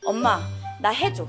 엄마, 나 해줘.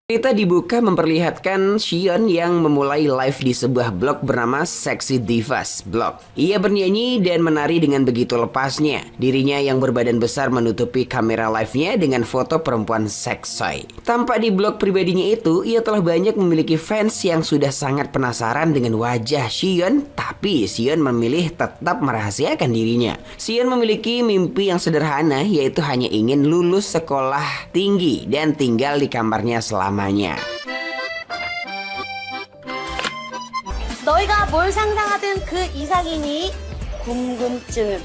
Cerita dibuka memperlihatkan Xion yang memulai live di sebuah blog bernama Sexy Divas Blog. Ia bernyanyi dan menari dengan begitu lepasnya. Dirinya yang berbadan besar menutupi kamera live-nya dengan foto perempuan seksy. Tampak di blog pribadinya itu, ia telah banyak memiliki fans yang sudah sangat penasaran dengan wajah Xion, tapi Xion memilih tetap merahasiakan dirinya. Xion memiliki mimpi yang sederhana, yaitu hanya ingin lulus sekolah tinggi dan tinggal di kamarnya selama 너희가 뭘 상상하든 그 이상이니 궁금증.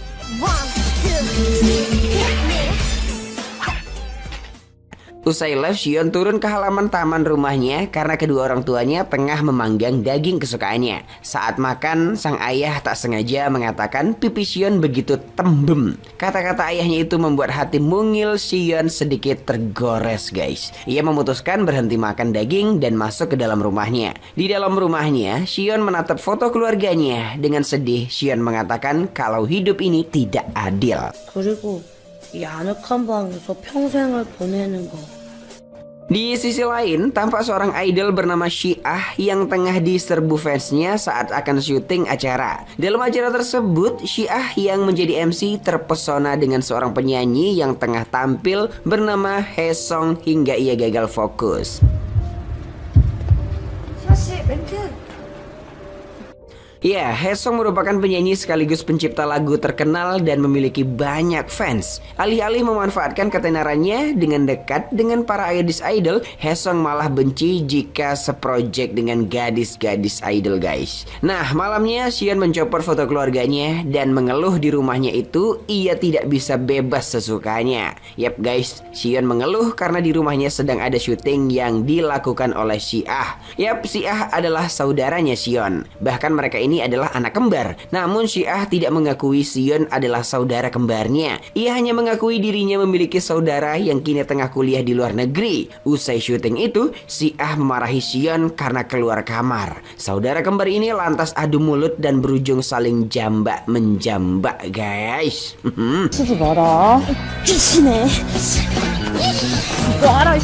Usai live, Xion turun ke halaman taman rumahnya karena kedua orang tuanya tengah memanggang daging kesukaannya. Saat makan, sang ayah tak sengaja mengatakan pipi Xion begitu tembem. Kata-kata ayahnya itu membuat hati mungil Xion sedikit tergores, guys. Ia memutuskan berhenti makan daging dan masuk ke dalam rumahnya. Di dalam rumahnya, Xion menatap foto keluarganya. Dengan sedih, Xion mengatakan kalau hidup ini tidak adil. 그리고 이 아늑한 방에서 평생을 보내는 거. Di sisi lain, tampak seorang idol bernama Xiah yang tengah diserbu fansnya saat akan syuting acara. Dalam acara tersebut, Xiah yang menjadi MC terpesona dengan seorang penyanyi yang tengah tampil bernama Haesung hingga ia gagal fokus. 샤씨 멘트. Ya, Haesung merupakan penyanyi sekaligus pencipta lagu terkenal dan memiliki banyak fans. Alih-alih memanfaatkan ketenarannya dengan dekat dengan para idol, Haesung malah benci jika seproject dengan gadis-gadis idol, guys. Nah, malamnya Xion mencopot foto keluarganya dan mengeluh di rumahnya itu ia tidak bisa bebas sesukanya. Yap guys, Xion mengeluh karena di rumahnya sedang ada syuting yang dilakukan oleh Xiah. Yap, Xiah adalah saudaranya Xion. Bahkan mereka ini adalah anak kembar. Namun Xiah tidak mengakui Xion adalah saudara kembarnya. Ia hanya mengakui dirinya memiliki saudara yang kini tengah kuliah di luar negeri. Usai syuting itu, Xiah memarahi Xion karena keluar kamar. Saudara kembar ini lantas adu mulut dan berujung saling jambak menjambak, guys. 치지 마라. 귀신해. 뭐하라.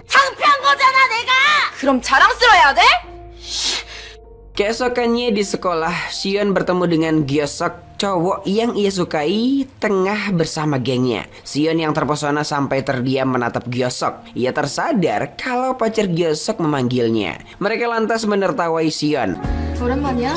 창피한 거잖아 내가. 그럼 자랑스러워야 돼? Keesokannya di sekolah, Xion bertemu dengan Gyeosok, cowok yang ia sukai, tengah bersama gengnya. Xion yang terpesona sampai terdiam menatap Gyeosok. Ia tersadar kalau pacar Gyeosok memanggilnya. Mereka lantas menertawai Xion. 오랜만이야?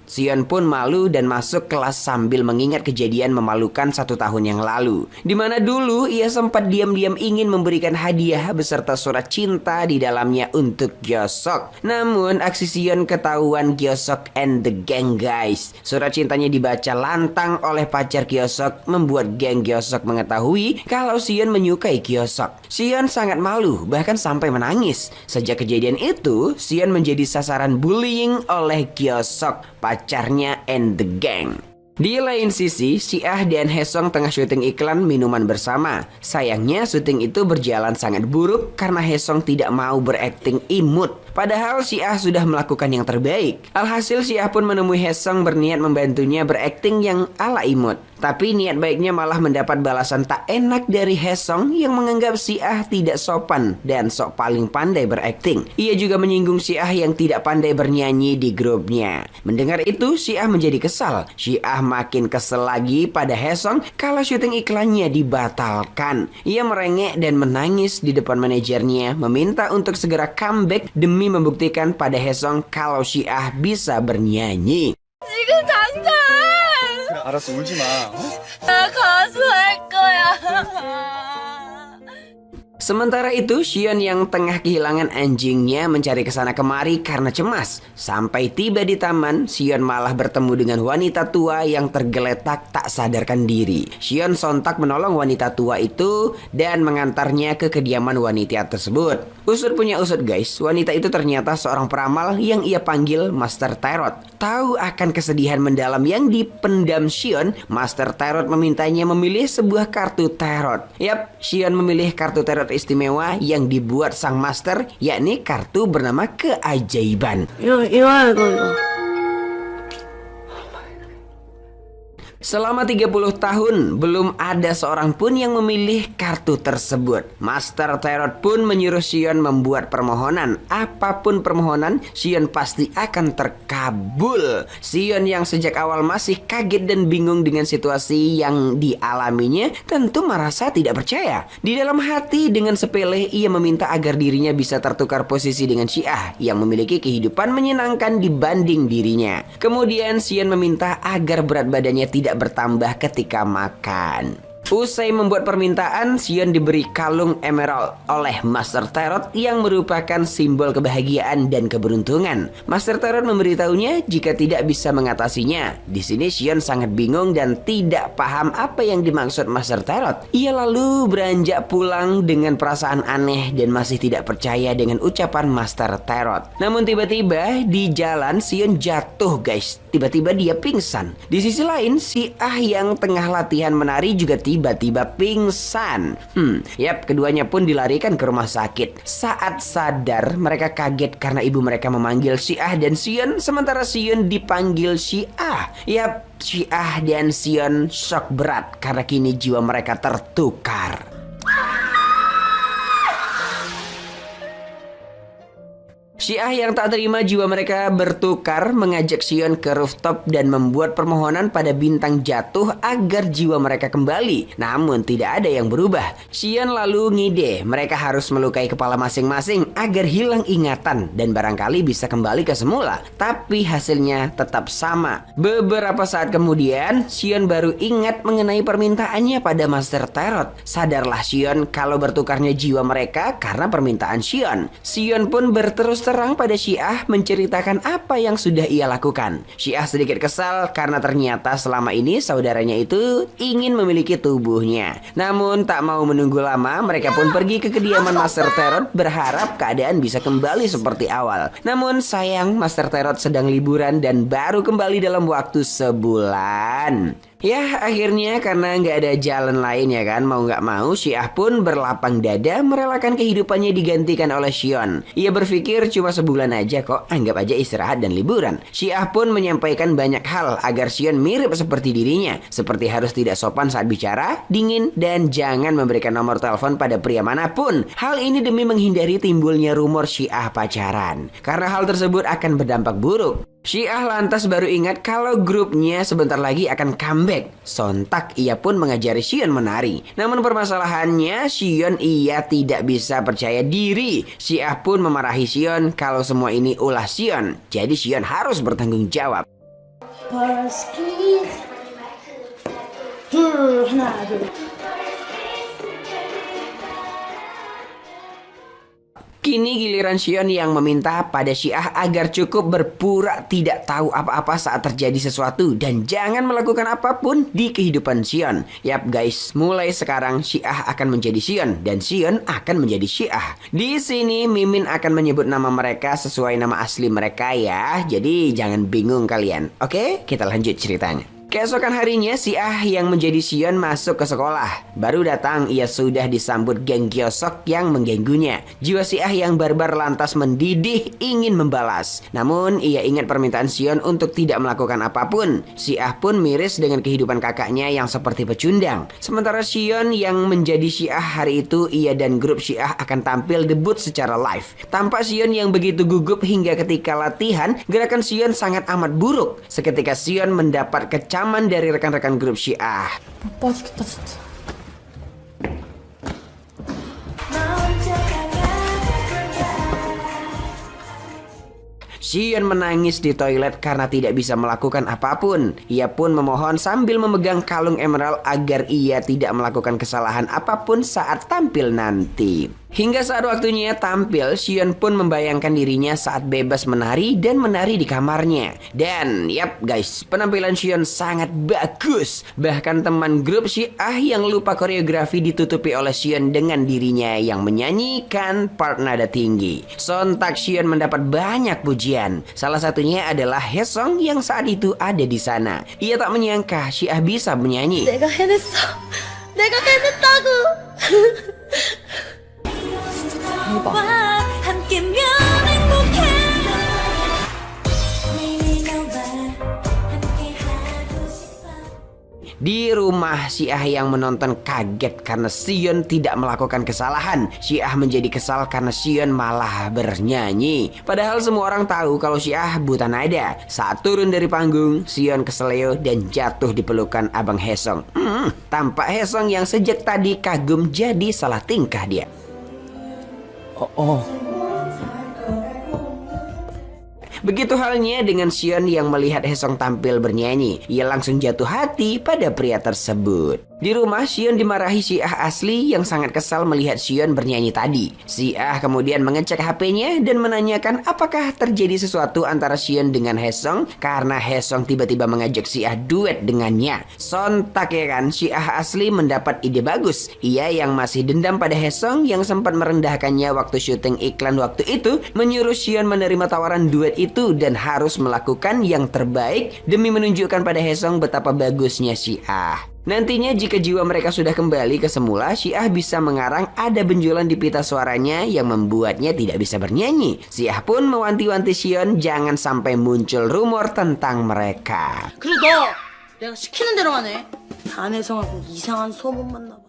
Xion pun malu dan masuk kelas sambil mengingat kejadian memalukan 1 tahun yang lalu. Di mana dulu ia sempat diam-diam ingin memberikan hadiah beserta surat cinta di dalamnya untuk Gyeosok. Namun aksi Xion ketahuan Gyeosok and the gang, guys. Surat cintanya dibaca lantang oleh pacar Gyeosok membuat geng Gyeosok mengetahui kalau Xion menyukai Gyeosok. Xion sangat malu bahkan sampai menangis. Sejak kejadian itu, Xion menjadi sasaran bullying oleh Gyeosok, pacarnya and the gang. Di lain sisi, Xiah dan Haesung tengah syuting iklan minuman bersama. Sayangnya syuting itu berjalan sangat buruk karena Haesung tidak mau berakting imut. Padahal Xiah sudah melakukan yang terbaik. Alhasil Xiah pun menemui Haesung berniat membantunya berakting yang ala imut. Tapi niat baiknya malah mendapat balasan tak enak dari Haesung yang menganggap Xiah tidak sopan dan sok paling pandai berakting. Ia juga menyinggung Xiah yang tidak pandai bernyanyi di grupnya. Mendengar itu, Xiah menjadi kesal. Xiah makin kesel lagi pada Haesung kalau syuting iklannya dibatalkan. Ia merengek dan menangis di depan manajernya, meminta untuk segera comeback demi membuktikan pada Haesung kalau Xiah bisa bernyanyi. 지금 당장 알았어, 울지 마. 나 가수 할 거야. Sementara itu, Xion yang tengah kehilangan anjingnya mencari kesana kemari karena cemas. Sampai tiba di taman, Xion malah bertemu dengan wanita tua yang tergeletak tak sadarkan diri. Xion sontak menolong wanita tua itu dan mengantarnya ke kediaman wanita tersebut. Usut punya usut guys, wanita itu ternyata seorang peramal yang ia panggil Master Tarot. Tahu akan kesedihan mendalam yang dipendam Sion, Master Tarot memintanya memilih sebuah kartu tarot. Yap, Sion memilih kartu tarot istimewa yang dibuat sang master, yakni kartu bernama keajaiban. 이거. Selama 30 tahun, belum ada seorang pun yang memilih kartu tersebut. Master Tarot pun menyuruh Sion membuat permohonan. Apapun permohonan, Sion pasti akan terkabul. Sion yang sejak awal masih kaget dan bingung dengan situasi yang dialaminya, tentu merasa tidak percaya. Di dalam hati dengan sepele, ia meminta agar dirinya bisa tertukar posisi dengan Syiah yang memiliki kehidupan menyenangkan dibanding dirinya. Kemudian Sion meminta agar berat badannya tidak bertambah ketika makan. Usai membuat permintaan, Sion diberi kalung emerald oleh Master Tarot yang merupakan simbol kebahagiaan dan keberuntungan. Master Tarot memberitahunya jika tidak bisa mengatasinya. Di sini Sion sangat bingung dan tidak paham apa yang dimaksud Master Tarot. Ia lalu beranjak pulang dengan perasaan aneh dan masih tidak percaya dengan ucapan Master Tarot. Namun tiba-tiba di jalan Sion jatuh guys. Tiba-tiba dia pingsan. Di sisi lain, Syiah yang tengah latihan menari juga tiba-tiba pingsan. Yap, keduanya pun dilarikan ke rumah sakit. Saat sadar, mereka kaget karena ibu mereka memanggil Syiah dan Sion, sementara Sion dipanggil Syiah. Yap, Syiah dan Sion shock berat karena kini jiwa mereka tertukar. Syiah yang tak terima jiwa mereka bertukar mengajak Sion ke rooftop dan membuat permohonan pada bintang jatuh agar jiwa mereka kembali. Namun tidak ada yang berubah. Sion lalu ngide mereka harus melukai kepala masing-masing agar hilang ingatan dan barangkali bisa kembali ke semula. Tapi hasilnya tetap sama. Beberapa saat kemudian Sion baru ingat mengenai permintaannya pada Master Tarot. Sadarlah Sion kalau bertukarnya jiwa mereka karena permintaan Sion. Sion pun berterus terang pada Syiah menceritakan apa yang sudah ia lakukan. Syiah sedikit kesal karena ternyata selama ini saudaranya itu ingin memiliki tubuhnya. Namun tak mau menunggu lama, mereka pun pergi ke kediaman Master Tarot berharap keadaan bisa kembali seperti awal. Namun sayang, Master Tarot sedang liburan dan baru kembali dalam waktu sebulan. Ya akhirnya karena nggak ada jalan lain ya kan, mau nggak mau Syiah pun berlapang dada merelakan kehidupannya digantikan oleh Sion. Ia berpikir cuma sebulan aja kok, anggap aja istirahat dan liburan. Syiah pun menyampaikan banyak hal agar Sion mirip seperti dirinya, seperti harus tidak sopan saat bicara, dingin, dan jangan memberikan nomor telepon pada pria manapun. Hal ini demi menghindari timbulnya rumor Syiah pacaran, karena hal tersebut akan berdampak buruk. Syiah lantas baru ingat kalau grupnya sebentar lagi akan comeback. Sontak ia pun mengajari Sion menari. Namun permasalahannya Sion ia tidak bisa percaya diri. Syiah pun memarahi Sion kalau semua ini ulah Sion. Jadi Sion harus bertanggung jawab. Kini giliran Sion yang meminta pada Syiah agar cukup berpura tidak tahu apa-apa saat terjadi sesuatu dan jangan melakukan apapun di kehidupan Sion. Yap guys, mulai sekarang Syiah akan menjadi Sion dan Sion akan menjadi Syiah. Di sini Mimin akan menyebut nama mereka sesuai nama asli mereka ya. Jadi jangan bingung kalian. Oke, kita lanjut ceritanya. Keesokan harinya, Syiah yang menjadi Sion masuk ke sekolah. Baru datang, ia sudah disambut geng Gyosok yang mengganggunya. Jiwa Syiah yang barbar lantas mendidih ingin membalas. Namun, ia ingat permintaan Sion untuk tidak melakukan apapun. Syiah pun miris dengan kehidupan kakaknya yang seperti pecundang. Sementara Sion yang menjadi Syiah hari itu, ia dan grup Syiah akan tampil debut secara live. Tampak Sion yang begitu gugup hingga ketika latihan, gerakan Sion sangat amat buruk. Seketika Sion mendapat kecaman dari rekan-rekan grup Syiah. 맛있겠다 진짜. Sion menangis di toilet karena tidak bisa melakukan apapun. Ia pun memohon sambil memegang kalung emerald agar ia tidak melakukan kesalahan apapun saat tampil nanti. Hingga saat waktunya tampil, Sion pun membayangkan dirinya saat bebas menari dan menari di kamarnya. Dan yap guys, penampilan Sion sangat bagus. Bahkan teman grup Syiah yang lupa koreografi ditutupi oleh Sion dengan dirinya yang menyanyikan part nada tinggi. Sontak Sion mendapat banyak pujian. Salah satunya adalah Haesung yang saat itu ada di sana. Ia tak menyangka Syiah bisa menyanyi. 내가 해냈어. 내가 해냈다고. 대박. 함께면 행복해 매일 너와 함께하고 싶어 Di rumah, Syiah yang menonton kaget karena Sion tidak melakukan kesalahan. Syiah menjadi kesal karena Sion malah bernyanyi. Padahal semua orang tahu kalau Syiah buta nada. Saat turun dari panggung, Sion keseleo dan jatuh di pelukan abang Haesung. Tampak Haesung yang sejak tadi kagum jadi salah tingkah dia. Begitu halnya dengan Sion yang melihat Haesung tampil bernyanyi. Ia langsung jatuh hati pada pria tersebut. Di rumah, Sion dimarahi Syiah asli yang sangat kesal melihat Sion bernyanyi tadi. Syiah kemudian mengecek HP-nya dan menanyakan apakah terjadi sesuatu antara Sion dengan Haesung karena Haesung tiba-tiba mengajak Syiah duet dengannya. Sontak ya kan, Syiah asli mendapat ide bagus. Ia yang masih dendam pada Haesung yang sempat merendahkannya waktu syuting iklan waktu itu, menyuruh Sion menerima tawaran duet itu dan harus melakukan yang terbaik demi menunjukkan pada Haesung betapa bagusnya Syiah. Nantinya jika jiwa mereka sudah kembali ke semula, Syiah bisa mengarang ada benjolan di pita suaranya yang membuatnya tidak bisa bernyanyi. Syiah pun mewanti-wanti Sion jangan sampai muncul rumor tentang mereka. 그리고 너 내가 시키는 대로 하네. 안혜성하고 이상한 소문만 나봐.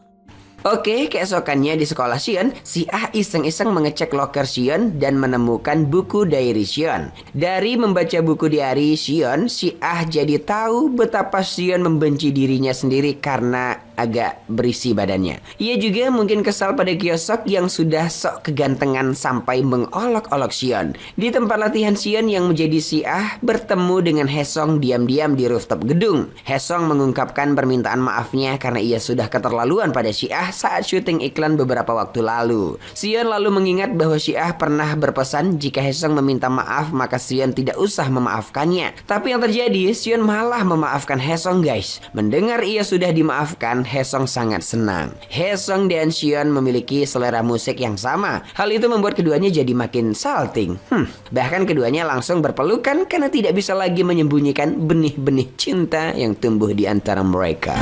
Oke, keesokannya di sekolah Sion, Syiah iseng-iseng mengecek loker Sion dan menemukan buku diary Sion. Dari membaca buku diary Sion, Syiah jadi tahu betapa Sion membenci dirinya sendiri karena agak berisi badannya. Ia juga mungkin kesal pada Kyo-sok yang sudah sok kegantengan sampai mengolok-olok Sion. Di tempat latihan Sion yang menjadi Syiah bertemu dengan Haesung diam-diam di rooftop gedung. Haesung mengungkapkan permintaan maafnya karena ia sudah keterlaluan pada Syiah saat syuting iklan beberapa waktu lalu. Sion lalu mengingat bahwa Syiah pernah berpesan jika Haesung meminta maaf maka Sion tidak usah memaafkannya. Tapi yang terjadi, Sion malah memaafkan Haesung guys. Mendengar ia sudah dimaafkan, Haesung sangat senang. Haesung dan Sion memiliki selera musik yang sama. Hal itu membuat keduanya jadi makin salting. Bahkan keduanya langsung berpelukan karena tidak bisa lagi menyembunyikan benih-benih cinta yang tumbuh di antara mereka.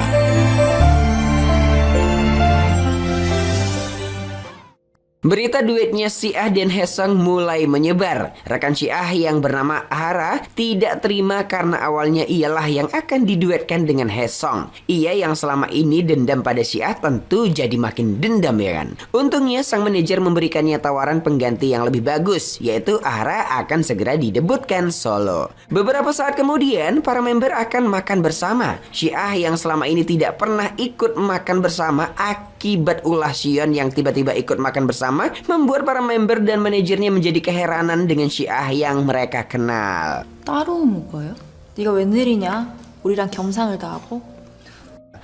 Berita duetnya Syiah dan Haesung mulai menyebar. Rekan Syiah yang bernama Ara tidak terima karena awalnya ialah yang akan diduetkan dengan Haesung. Ia yang selama ini dendam pada Syiah tentu jadi makin dendam ya kan. Untungnya sang manajer memberikannya tawaran pengganti yang lebih bagus, yaitu Ara akan segera didebutkan solo. Beberapa saat kemudian para member akan makan bersama. Syiah yang selama ini tidak pernah ikut makan bersama akibat ulah Sion yang tiba-tiba ikut makan bersama membuat para member dan manajernya menjadi keheranan dengan Syiah yang mereka kenal. 따로 먹어요? 네가 웬일이냐? 우리랑 겸상을 다 하고?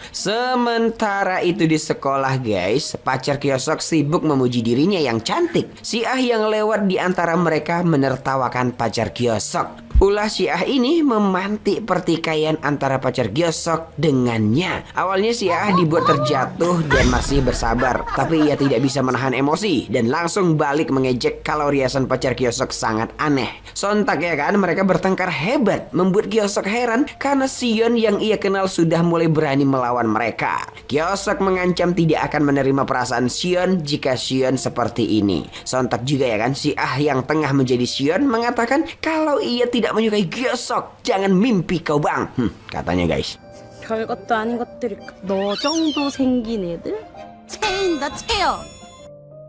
Sementara itu di sekolah guys, pacar Kyo-sok sibuk memuji dirinya yang cantik. Syiah yang lewat di antara mereka menertawakan pacar Kyo-sok. Ulah Syiah ini memantik pertikaian antara pacar Kyo-sok dengannya. Awalnya Syiah dibuat terjatuh dan masih bersabar, tapi ia tidak bisa menahan emosi dan langsung balik mengejek kalau riasan pacar Kyo-sok sangat aneh. Sontak ya kan, mereka bertengkar hebat, membuat Kyo-sok heran karena Sion yang ia kenal sudah mulai berani melawan mereka. Kyo-sok mengancam tidak akan menerima perasaan Sion jika Sion seperti ini. Sontak juga ya kan, Syiah yang tengah menjadi Sion mengatakan kalau ia tidak menyukai Kyo-sok, jangan mimpi kau bang. Katanya guys. 별것도 아닌 것들이 너 정도 생긴 애들? 체인다 체요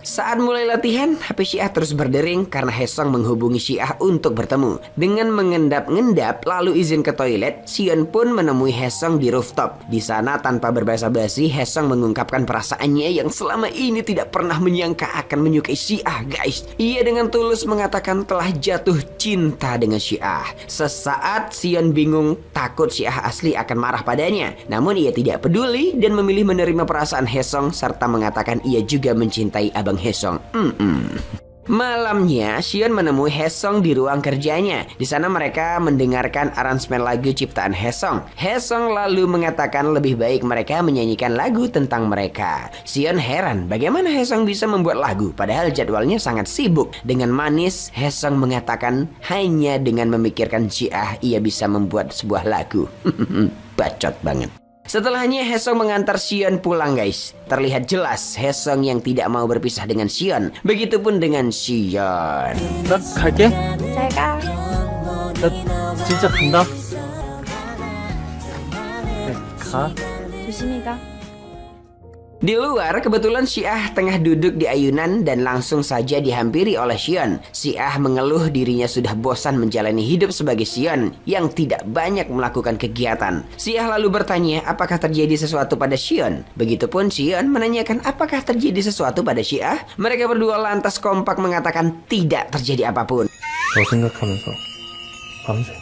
Saat mulai latihan, HP Syiah terus berdering karena Haesung menghubungi Syiah untuk bertemu. Dengan mengendap-ngendap lalu izin ke toilet, Sion pun menemui Haesung di rooftop. Di sana tanpa berbasa-basi, Haesung mengungkapkan perasaannya yang selama ini tidak pernah menyangka akan menyukai Syiah guys. Ia dengan tulus mengatakan telah jatuh cinta dengan Syiah. Sesaat Sion bingung, takut Syiah asli akan marah padanya. Namun ia tidak peduli dan memilih menerima perasaan Haesung serta mengatakan ia juga mencintai abang Bang Haesung. Malamnya, Sion menemui Haesung di ruang kerjanya. Di sana mereka mendengarkan aransemen lagu ciptaan Haesung. Haesung lalu mengatakan lebih baik mereka menyanyikan lagu tentang mereka. Sion heran bagaimana Haesung bisa membuat lagu padahal jadwalnya sangat sibuk. Dengan manis, Haesung mengatakan hanya dengan memikirkan Syiah ia bisa membuat sebuah lagu. Bacot banget. Setelahnya Haesung mengantar Sion pulang guys. Terlihat jelas Haesung yang tidak mau berpisah dengan Sion. Begitupun dengan Sion. 나 갈게. 잘 가. 나 진짜 간다. 네, 가. 조심히 가. Di luar, kebetulan Syiah tengah duduk di ayunan dan langsung saja dihampiri oleh Sion. Syiah mengeluh dirinya sudah bosan menjalani hidup sebagai Sion yang tidak banyak melakukan kegiatan. Syiah lalu bertanya apakah terjadi sesuatu pada Sion. Begitupun Sion menanyakan apakah terjadi sesuatu pada Syiah. Mereka berdua lantas kompak mengatakan tidak terjadi apapun. 너 생각하면서 밤새.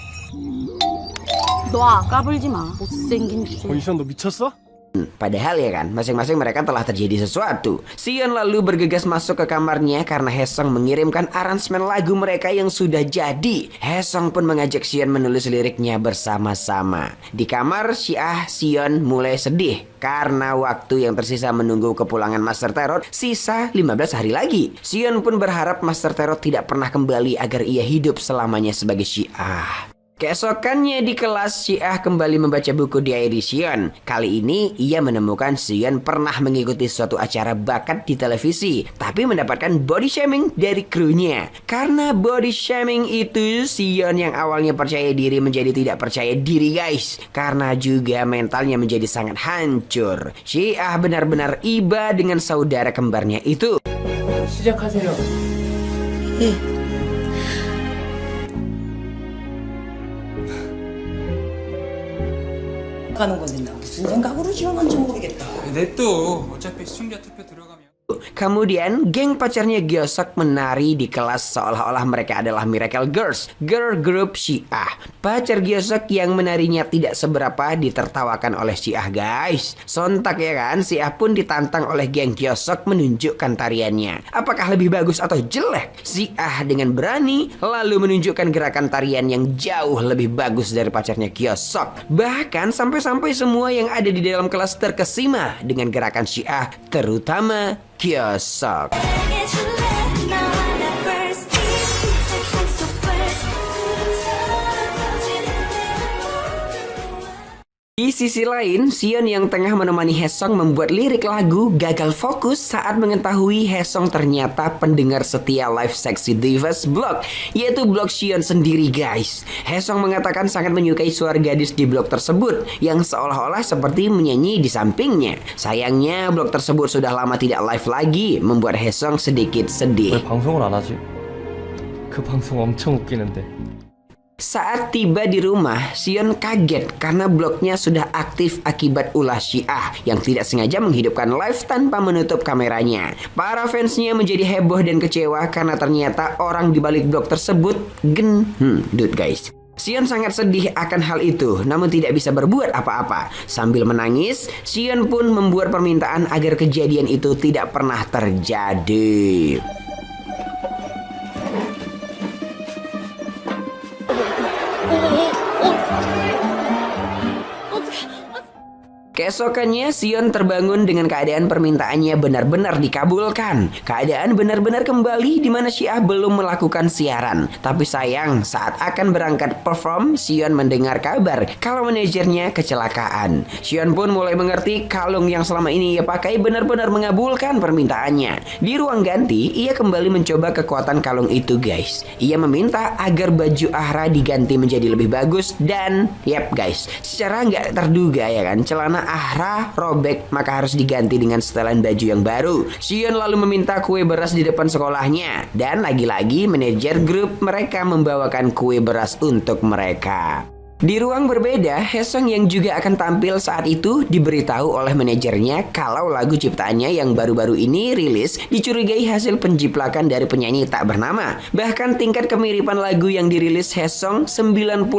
너 까불지 마. 못생긴 주제. 이시연 너 미쳤어? Padahal ya kan, masing-masing mereka telah terjadi sesuatu. Sion lalu bergegas masuk ke kamarnya karena Haesung mengirimkan aransemen lagu mereka yang sudah jadi. Haesung pun mengajak Sion menulis liriknya bersama-sama. Di kamar Syiah, Sion mulai sedih karena waktu yang tersisa menunggu kepulangan Master Terror sisa 15 hari lagi. Sion pun berharap Master Terror tidak pernah kembali agar ia hidup selamanya sebagai Syiah. Keesokannya di kelas, Syiah kembali membaca buku diary Sion. Kali ini ia menemukan Sion pernah mengikuti suatu acara bakat di televisi, tapi mendapatkan body shaming dari krunya. Karena body shaming itu, Sion yang awalnya percaya diri menjadi tidak percaya diri guys. Karena juga mentalnya menjadi sangat hancur. Syiah benar-benar iba dengan saudara kembarnya itu. 시작하세요. 가는 건데 나 무슨 생각으로 지원한지 모르겠다. 냅둬. 어차피 수중자 투표 들어가면. Kemudian geng pacarnya Gyeosok menari di kelas seolah-olah mereka adalah Miracle Girls, girl group Syiah. Pacar Gyeosok yang menarinya tidak seberapa ditertawakan oleh Syiah guys. Sontak ya kan, Syiah pun ditantang oleh geng Gyeosok menunjukkan tariannya. Apakah lebih bagus atau jelek? Syiah dengan berani lalu menunjukkan gerakan tarian yang jauh lebih bagus dari pacarnya Gyeosok. Bahkan sampai-sampai semua yang ada di dalam kelas terkesima dengan gerakan Syiah, terutama Gyeosok. 내게 줄래 나와 나 first kiss 세상 속 first Di sisi lain, Sion yang tengah menemani Haesung membuat lirik lagu gagal fokus saat mengetahui Haesung ternyata pendengar setia Live Sexy Divas blog, yaitu blog Sion sendiri guys. Haesung mengatakan sangat menyukai suara gadis di blog tersebut yang seolah-olah seperti menyanyi di sampingnya. Sayangnya blog tersebut sudah lama tidak live lagi, membuat Haesung sedikit sedih. 왜 방송을 안 하지? 그 방송 엄청 웃기는데. Saat tiba di rumah, Sion kaget karena blognya sudah aktif akibat ulah Syiah yang tidak sengaja menghidupkan live tanpa menutup kameranya. Para fansnya menjadi heboh dan kecewa karena ternyata orang di balik blog tersebut gendut guys. Sion sangat sedih akan hal itu, namun tidak bisa berbuat apa-apa. Sambil menangis, Sion pun membuat permintaan agar kejadian itu tidak pernah terjadi. Keesokannya Sion terbangun dengan keadaan permintaannya benar-benar dikabulkan. Keadaan benar-benar kembali di mana Syiah belum melakukan siaran. Tapi sayang, saat akan berangkat perform, Sion mendengar kabar kalau manajernya kecelakaan. Sion pun mulai mengerti kalung yang selama ini ia pakai benar-benar mengabulkan permintaannya. Di ruang ganti, ia kembali mencoba kekuatan kalung itu guys. Ia meminta agar baju Ahra diganti menjadi lebih bagus dan yap guys, secara nggak terduga ya kan, celana Ahra robek maka harus diganti dengan setelan baju yang baru. Sion lalu meminta kue beras di depan sekolahnya dan lagi-lagi manajer grup mereka membawakan kue beras untuk mereka. Di ruang berbeda, Haesung yang juga akan tampil saat itu diberitahu oleh manajernya kalau lagu ciptaannya yang baru-baru ini rilis dicurigai hasil penjiplakan dari penyanyi tak bernama. Bahkan tingkat kemiripan lagu yang dirilis Haesung 90%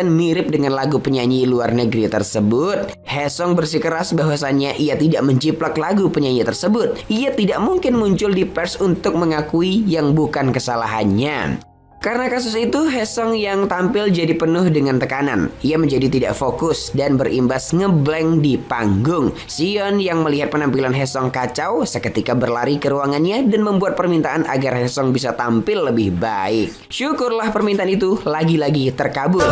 mirip dengan lagu penyanyi luar negeri tersebut. Haesung bersikeras bahwasannya ia tidak menjiplak lagu penyanyi tersebut. Ia tidak mungkin muncul di pers untuk mengakui yang bukan kesalahannya. Karena kasus itu, Haesung yang tampil jadi penuh dengan tekanan. Ia menjadi tidak fokus dan berimbas ngeblank di panggung. Sion yang melihat penampilan Haesung kacau seketika berlari ke ruangannya dan membuat permintaan agar Haesung bisa tampil lebih baik. Syukurlah permintaan itu lagi-lagi terkabul.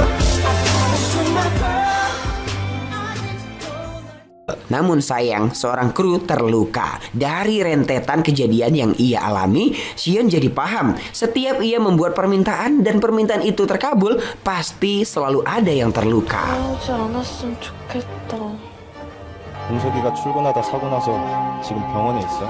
Namun sayang, seorang kru terluka. Dari rentetan kejadian yang ia alami, Sion jadi paham. Setiap ia membuat permintaan dan permintaan itu terkabul, pasti selalu ada yang terluka. 하지 않았으면 좋겠다. 은석이가 출근하다 사고 나서 지금 병원에 있어.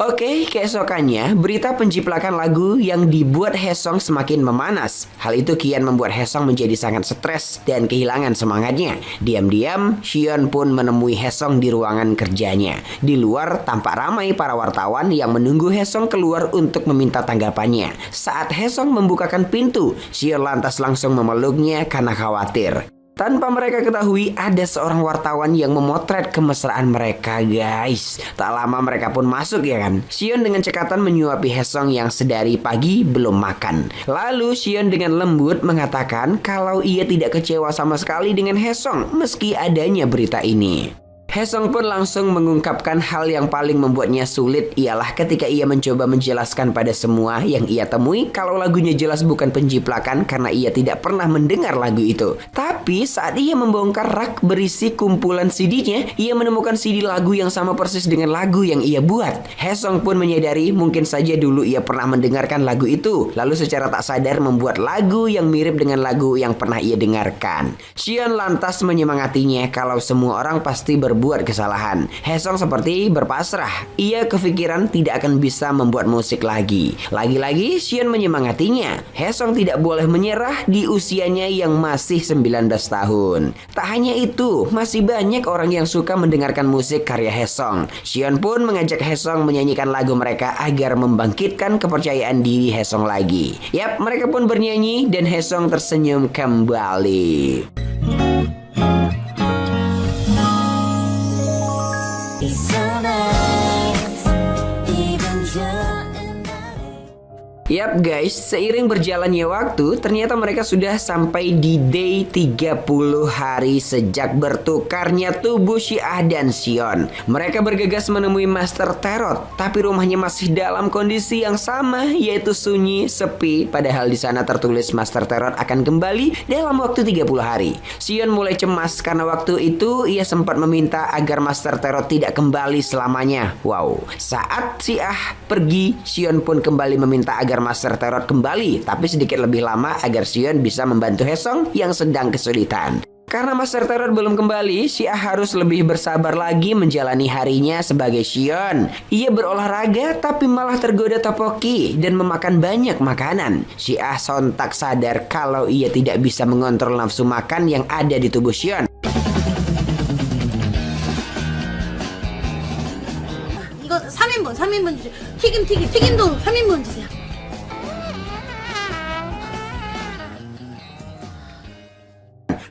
Oke, keesokannya berita penjiplakan lagu yang dibuat Haesung semakin memanas. Hal itu kian membuat Haesung menjadi sangat stres dan kehilangan semangatnya. Diam-diam, Sion pun menemui Haesung di ruangan kerjanya. Di luar tampak ramai para wartawan yang menunggu Haesung keluar untuk meminta tanggapannya. Saat Haesung membukakan pintu, Sion lantas langsung memeluknya karena khawatir. Tanpa mereka ketahui, ada seorang wartawan yang memotret kemesraan mereka, guys. Tak lama mereka pun masuk, ya kan? Sion dengan cekatan menyuapi Haesung yang sedari pagi belum makan. Lalu Sion dengan lembut mengatakan kalau ia tidak kecewa sama sekali dengan Haesung meski adanya berita ini. Haesung pun langsung mengungkapkan hal yang paling membuatnya sulit ialah ketika ia mencoba menjelaskan pada semua yang ia temui kalau lagunya jelas bukan penjiplakan karena ia tidak pernah mendengar lagu itu. Tapi saat ia membongkar rak berisi kumpulan CD-nya, ia menemukan CD lagu yang sama persis dengan lagu yang ia buat. Haesung pun menyadari mungkin saja dulu ia pernah mendengarkan lagu itu, lalu secara tak sadar membuat lagu yang mirip dengan lagu yang pernah ia dengarkan. Sion lantas menyemangatinya kalau semua orang pasti berbuat kesalahan. Haesung seperti berpasrah. Ia kepikiran tidak akan bisa membuat musik lagi. Lagi-lagi Sion menyemangatinya. Haesung tidak boleh menyerah di usianya yang masih 19 tahun. Tak hanya itu, masih banyak orang yang suka mendengarkan musik karya Haesung. Sion pun mengajak Haesung menyanyikan lagu mereka agar membangkitkan kepercayaan diri Haesung lagi. Yap, mereka pun bernyanyi dan Haesung tersenyum kembali. It's so nice, even 좋은 날에. Yap guys, seiring berjalannya waktu, ternyata mereka sudah sampai di day 30 hari sejak bertukarnya tubuh Syiah dan Sion. Mereka bergegas menemui Master Terot, tapi rumahnya masih dalam kondisi yang sama, yaitu sunyi, sepi. Padahal di sana tertulis Master Terot akan kembali dalam waktu 30 hari. Sion mulai cemas karena waktu itu ia sempat meminta agar Master Terot tidak kembali selamanya. Wow, saat Syiah pergi, Sion pun kembali meminta agar Master Terot kembali, tapi sedikit lebih lama agar Sion bisa membantu Haesung yang sedang kesulitan. Karena Master Terot belum kembali, Syiah harus lebih bersabar lagi menjalani harinya sebagai Sion. Ia berolahraga tapi malah tergoda topoki dan memakan banyak makanan. Syiah sontak sadar kalau ia tidak bisa mengontrol nafsu makan yang ada di tubuh Sion. 이거 3인분 주세요. 튀김도 3인분 주세요.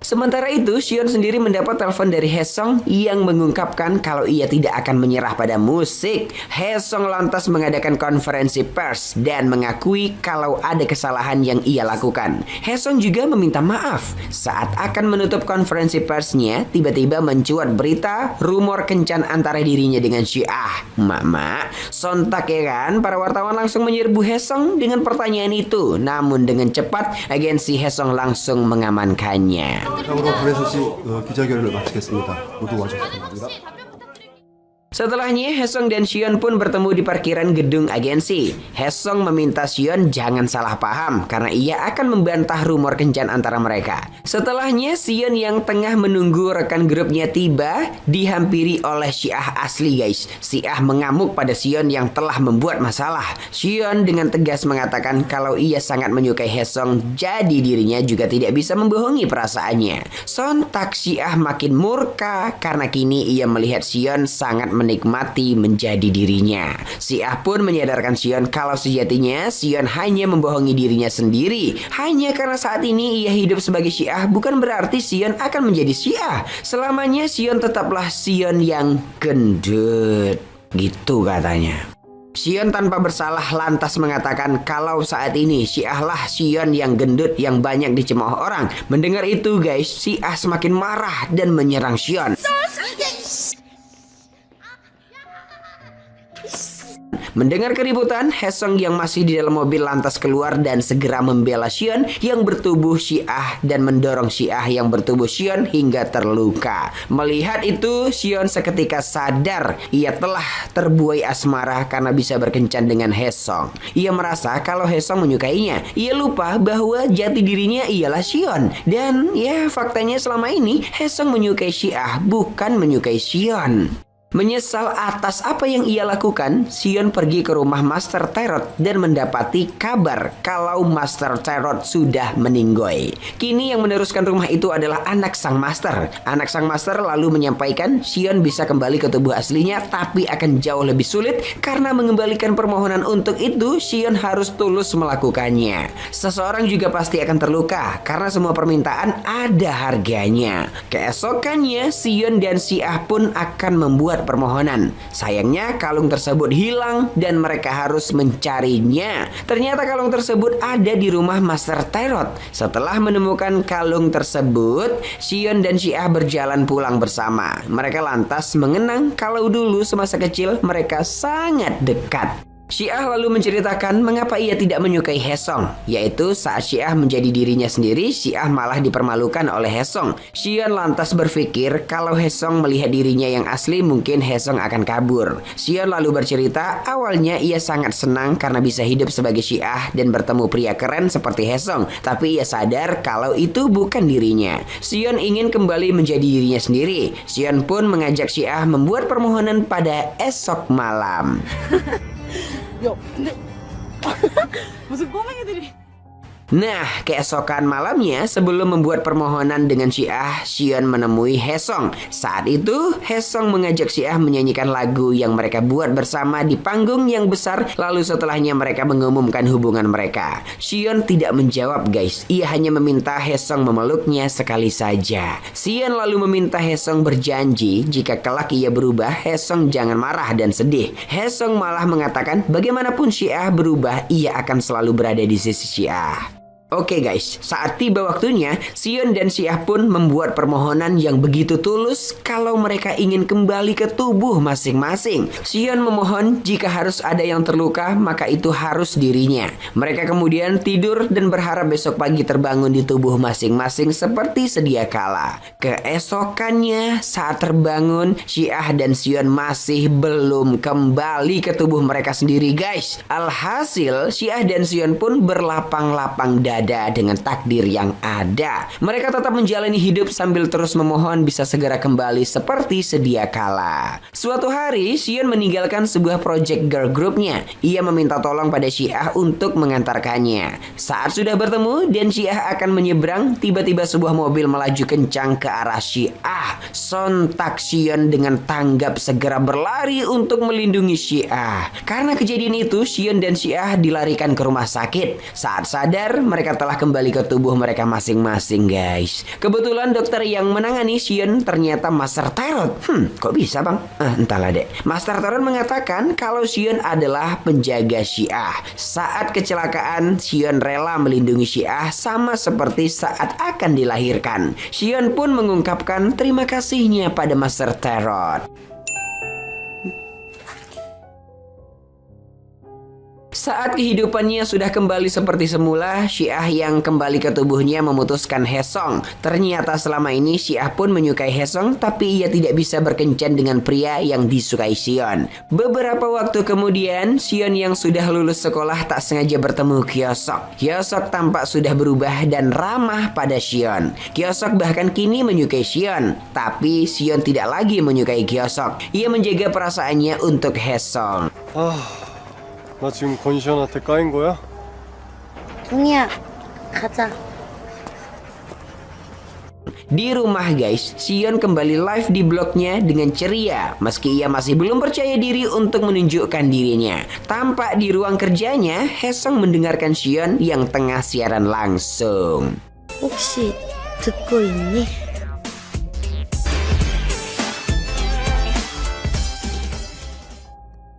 Sementara itu, Sion sendiri mendapat telepon dari Haesung yang mengungkapkan kalau ia tidak akan menyerah pada musik. Haesung lantas mengadakan konferensi pers dan mengakui kalau ada kesalahan yang ia lakukan. Haesung juga meminta maaf. Saat akan menutup konferensi persnya, tiba-tiba mencuat berita rumor kencan antara dirinya dengan Syiah. Mak, sontak ya kan? Para wartawan langsung menyerbu Haesung dengan pertanyaan itu. Namun dengan cepat, agensi Haesung langsung mengamankannya. 이상으로 브레소시 기자회견을 마치겠습니다. 모두 와주셔서 감사합니다. Setelahnya, Haesung dan Sion pun bertemu di parkiran gedung agensi. Haesung meminta Sion jangan salah paham karena ia akan membantah rumor kencan antara mereka. Setelahnya, Sion yang tengah menunggu rekan grupnya tiba dihampiri oleh Syiah asli guys. Syiah mengamuk pada Sion yang telah membuat masalah. Sion dengan tegas mengatakan kalau ia sangat menyukai Haesung, jadi dirinya juga tidak bisa membohongi perasaannya. Sontak Syiah makin murka karena kini ia melihat Sion sangat menikmati menjadi dirinya. Syiah pun menyadarkan Sion kalau sejatinya Sion hanya membohongi dirinya sendiri. Hanya karena saat ini ia hidup sebagai Syiah bukan berarti Sion akan menjadi Syiah. Selamanya Sion tetaplah Sion yang gendut. Gitu katanya. Sion tanpa bersalah lantas mengatakan kalau saat ini Syiahlah Sion yang gendut yang banyak dicemooh orang. Mendengar itu guys, Syiah semakin marah dan menyerang Sion. Mendengar keributan, Haesung yang masih di dalam mobil lantas keluar dan segera membela Sion yang bertubuh Syiah dan mendorong Syiah yang bertubuh Sion hingga terluka. Melihat itu, Sion seketika sadar ia telah terbuai asmara karena bisa berkencan dengan Haesung. Ia merasa kalau Haesung menyukainya. Ia lupa bahwa jati dirinya ialah Sion. Dan ya faktanya selama ini Haesung menyukai Syiah bukan menyukai Sion. Menyesal atas apa yang ia lakukan, Sion pergi ke rumah Master Terot dan mendapati kabar kalau Master Terot sudah meninggoy. Kini yang meneruskan rumah itu adalah anak sang Master. Anak sang Master lalu menyampaikan Sion bisa kembali ke tubuh aslinya tapi akan jauh lebih sulit karena mengembalikan permohonan untuk itu Sion harus tulus melakukannya. Seseorang juga pasti akan terluka karena semua permintaan ada harganya. Keesokannya Sion dan Syiah pun akan membuat permohonan. Sayangnya kalung tersebut hilang dan mereka harus mencarinya. Ternyata kalung tersebut ada di rumah Master Terot. Setelah menemukan kalung tersebut, Sion dan Syiah berjalan pulang bersama. Mereka lantas mengenang kalau dulu semasa kecil mereka sangat dekat. Syiah lalu menceritakan mengapa ia tidak menyukai Haesung, yaitu saat Syiah menjadi dirinya sendiri, Syiah malah dipermalukan oleh Haesung. Sion lantas berpikir kalau Haesung melihat dirinya yang asli mungkin Haesung akan kabur. Sion lalu bercerita awalnya ia sangat senang karena bisa hidup sebagai Syiah dan bertemu pria keren seperti Haesung, tapi ia sadar kalau itu bukan dirinya. Sion ingin kembali menjadi dirinya sendiri. Sion pun mengajak Syiah membuat permohonan pada esok malam. Nah, keesokan malamnya sebelum membuat permohonan dengan Syiah, Sion menemui Haesung. Saat itu, Haesung mengajak Syiah menyanyikan lagu yang mereka buat bersama di panggung yang besar. Lalu setelahnya mereka mengumumkan hubungan mereka. Sion tidak menjawab guys. Ia hanya meminta Haesung memeluknya sekali saja. Sion lalu meminta Haesung berjanji jika kelak ia berubah, Haesung jangan marah dan sedih. Haesung malah mengatakan bagaimanapun Syiah berubah, ia akan selalu berada di sisi Syiah. Oke guys, saat tiba waktunya, Sion dan Syiah pun membuat permohonan yang begitu tulus kalau mereka ingin kembali ke tubuh masing-masing. Sion memohon jika harus ada yang terluka, maka itu harus dirinya. Mereka kemudian tidur dan berharap besok pagi terbangun di tubuh masing-masing seperti sedia kala. Keesokannya, saat terbangun, Syiah dan Sion masih belum kembali ke tubuh mereka sendiri guys. Alhasil, Syiah dan Sion pun berlapang-lapang dada dengan takdir yang ada. Mereka tetap menjalani hidup sambil terus memohon bisa segera kembali seperti sedia kala. Suatu hari, Sion meninggalkan sebuah project girl groupnya. Ia meminta tolong pada Syiah untuk mengantarkannya. Saat sudah bertemu dan Syiah akan menyeberang, tiba-tiba sebuah mobil melaju kencang ke arah Syiah. Sontak Sion dengan tanggap segera berlari untuk melindungi Syiah. Karena kejadian itu, Sion dan Syiah dilarikan ke rumah sakit. Saat sadar, mereka telah kembali ke tubuh mereka masing-masing guys. Kebetulan dokter yang menangani Sion ternyata Master Terot. Kok bisa bang? Entahlah dek. Master Terot mengatakan kalau Sion adalah penjaga Syiah. Saat kecelakaan, Sion rela melindungi Syiah sama seperti saat akan dilahirkan. Sion pun mengungkapkan terima kasihnya pada Master Terot. Saat kehidupannya sudah kembali seperti semula, Syiah yang kembali ke tubuhnya memutuskan Haesung. Ternyata selama ini Syiah pun menyukai Haesung, tapi ia tidak bisa berkencan dengan pria yang disukai Sion. Beberapa waktu kemudian, Sion yang sudah lulus sekolah tak sengaja bertemu Kyo-sok. Kyo-sok tampak sudah berubah dan ramah pada Sion. Kyo-sok bahkan kini menyukai Sion, tapi Sion tidak lagi menyukai Kyo-sok. Ia menjaga perasaannya untuk Haesung. 나 지금 권시현한테 까인 거야? 동희야, 가자. Di rumah guys, Sion kembali live di blognya dengan ceria. Meski ia masih belum percaya diri untuk menunjukkan dirinya. Tampak di ruang kerjanya, Haesung mendengarkan Sion yang tengah siaran langsung. 혹시 듣고 있니?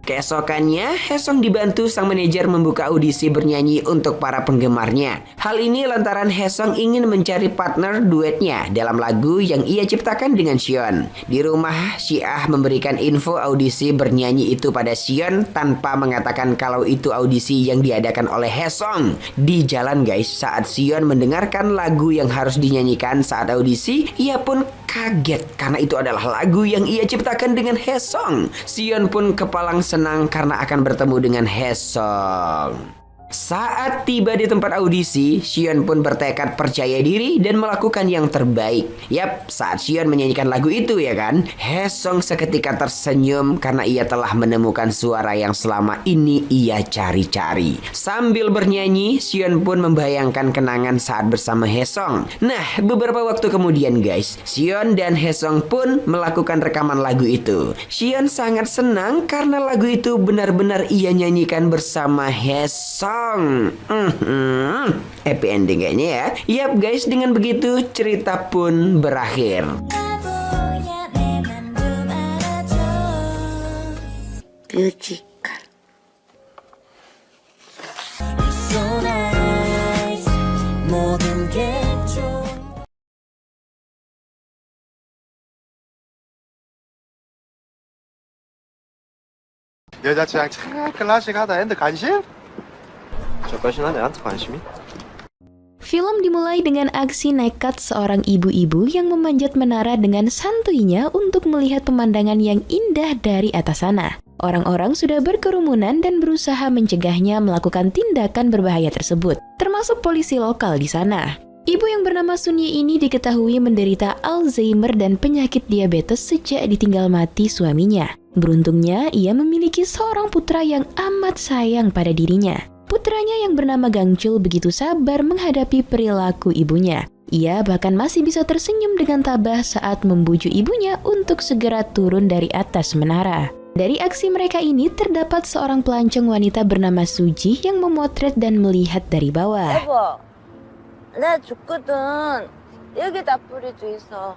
Keesokannya, Haesung dibantu sang manajer membuka audisi bernyanyi untuk para penggemarnya. Hal ini lantaran Haesung ingin mencari partner duetnya dalam lagu yang ia ciptakan dengan Sion. Di rumah, Syiah memberikan info audisi bernyanyi itu pada Sion tanpa mengatakan kalau itu audisi yang diadakan oleh Haesung. Di jalan guys, saat Sion mendengarkan lagu yang harus dinyanyikan saat audisi, ia pun kaget karena itu adalah lagu yang ia ciptakan dengan Haesung. Sion pun kepalang senang karena akan bertemu dengan Haesung. Saat tiba di tempat audisi, Sion pun bertekad percaya diri dan melakukan yang terbaik. Yap, saat Sion menyanyikan lagu itu ya kan, Haesung seketika tersenyum karena ia telah menemukan suara yang selama ini ia cari-cari. Sambil bernyanyi, Sion pun membayangkan kenangan saat bersama Haesung. Nah, beberapa waktu kemudian guys, Sion dan Haesung pun melakukan rekaman lagu itu. Sion sangat senang karena lagu itu benar-benar ia nyanyikan bersama Haesung. Happy ending kayaknya ya. Yap guys, dengan begitu cerita pun berakhir. 바보야 내 맘 좀 알아줘 뮤지컬. So nice 모든 게 좋아 여자친구랑 참 클래식하다 했는데 관심? 저까지나 내한테 관심이? Film dimulai dengan aksi nekat seorang ibu-ibu yang memanjat menara dengan santuinya untuk melihat pemandangan yang indah dari atas sana. Orang-orang sudah berkerumunan dan berusaha mencegahnya melakukan tindakan berbahaya tersebut, termasuk polisi lokal di sana. Ibu yang bernama Sunyi ini diketahui menderita Alzheimer dan penyakit diabetes sejak ditinggal mati suaminya. Beruntungnya, ia memiliki seorang putra yang amat sayang pada dirinya. Putranya yang bernama Gangchul begitu sabar menghadapi perilaku ibunya. Ia bahkan masih bisa tersenyum dengan tabah saat membujuk ibunya untuk segera turun dari atas menara. Dari aksi mereka ini terdapat seorang pelancong wanita bernama Suji yang memotret dan melihat dari bawah. 여보, 나 죽거든. 여기다 뿌리도 있어.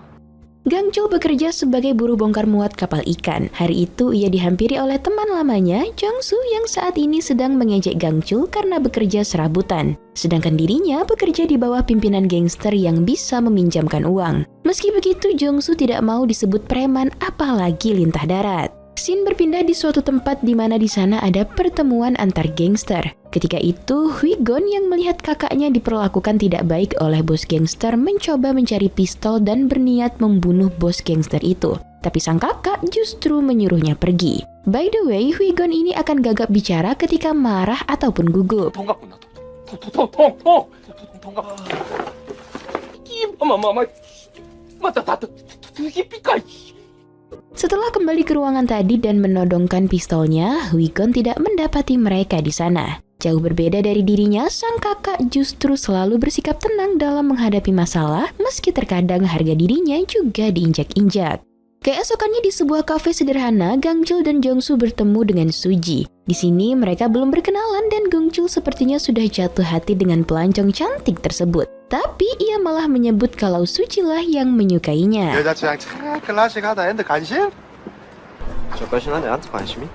Gangchul bekerja sebagai buruh bongkar muat kapal ikan. Hari itu ia dihampiri oleh teman lamanya, Jongsu, yang saat ini sedang mengejek Gangchul karena bekerja serabutan. Sedangkan dirinya bekerja di bawah pimpinan gangster yang bisa meminjamkan uang. Meski begitu, Jongsu tidak mau disebut preman apalagi lintah darat. Scene berpindah di suatu tempat di mana di sana ada pertemuan antar gangster. Ketika itu, Hui-gon yang melihat kakaknya diperlakukan tidak baik oleh bos gangster mencoba mencari pistol dan berniat membunuh bos gangster itu. Tapi sang kakak justru menyuruhnya pergi. By the way, Hui-gon ini akan gagap bicara ketika marah ataupun gugup. Setelah kembali ke ruangan tadi dan menodongkan pistolnya, Hui-gon tidak mendapati mereka di sana. Jauh berbeda dari dirinya, sang kakak justru selalu bersikap tenang dalam menghadapi masalah, meski terkadang harga dirinya juga diinjak-injak. Keesokannya di sebuah kafe sederhana, Gangchul dan Jongsu bertemu dengan Suji. Di sini mereka belum berkenalan dan Gangchul sepertinya sudah jatuh hati dengan pelancong cantik tersebut. Tapi ia malah menyebut kalau Suji lah yang menyukainya. 여자친구랑 참 클래식하다 했는데 관심? 저까지나 내한테 관심이?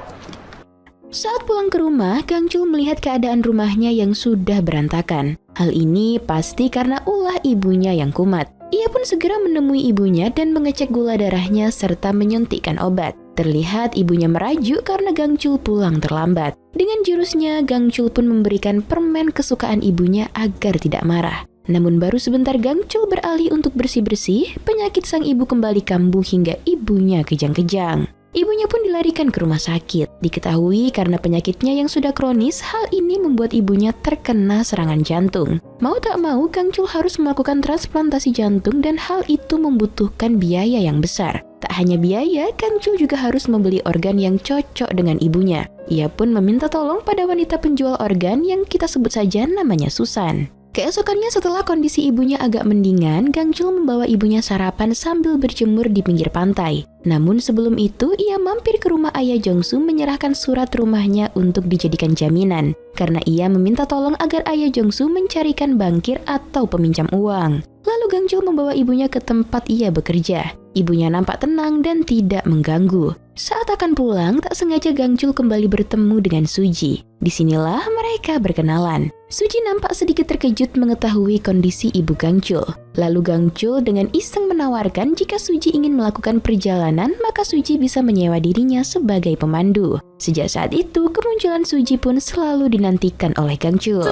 Saat pulang ke rumah, Gangchul melihat keadaan rumahnya yang sudah berantakan. Hal ini pasti karena ulah ibunya yang kumat. Ia pun segera menemui ibunya dan mengecek gula darahnya serta menyuntikkan obat. Terlihat ibunya merajuk karena Gangchul pulang terlambat. Dengan jurusnya, Gangchul pun memberikan permen kesukaan ibunya agar tidak marah. Namun baru sebentar Gangchul beralih untuk bersih-bersih, penyakit sang ibu kembali kambuh hingga ibunya kejang-kejang. Ibunya pun dilarikan ke rumah sakit. Diketahui karena penyakitnya yang sudah kronis, hal ini membuat ibunya terkena serangan jantung. Mau tak mau, Gangchul harus melakukan transplantasi jantung dan hal itu membutuhkan biaya yang besar. Tak hanya biaya, Gangchul juga harus membeli organ yang cocok dengan ibunya. Ia pun meminta tolong pada wanita penjual organ yang kita sebut saja namanya Susan. Keesokannya setelah kondisi ibunya agak mendingan, Gangchul membawa ibunya sarapan sambil berjemur di pinggir pantai. Namun sebelum itu, ia mampir ke rumah ayah Jongsu menyerahkan surat rumahnya untuk dijadikan jaminan. Karena ia meminta tolong agar ayah Jongsu mencarikan bankir atau peminjam uang. Lalu Gangchul membawa ibunya ke tempat ia bekerja. Ibunya nampak tenang dan tidak mengganggu. Saat akan pulang, tak sengaja Gangchul kembali bertemu dengan Suji. Disinilah mereka berkenalan. Suji nampak sedikit terkejut mengetahui kondisi ibu Gangchul. Lalu Gangchul dengan iseng menawarkan jika Suji ingin melakukan perjalanan, maka Suji bisa menyewa dirinya sebagai pemandu. Sejak saat itu, kemunculan Suji pun selalu dinantikan oleh Gangchul.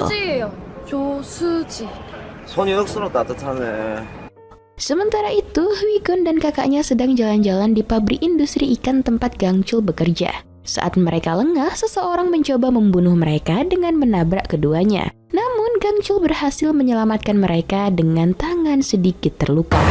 Sementara itu, Hwigun dan kakaknya sedang jalan-jalan di pabrik industri ikan tempat Gangchul bekerja. Saat mereka lengah, seseorang mencoba membunuh mereka dengan menabrak keduanya. Namun, Gangchul berhasil menyelamatkan mereka dengan tangan sedikit terluka.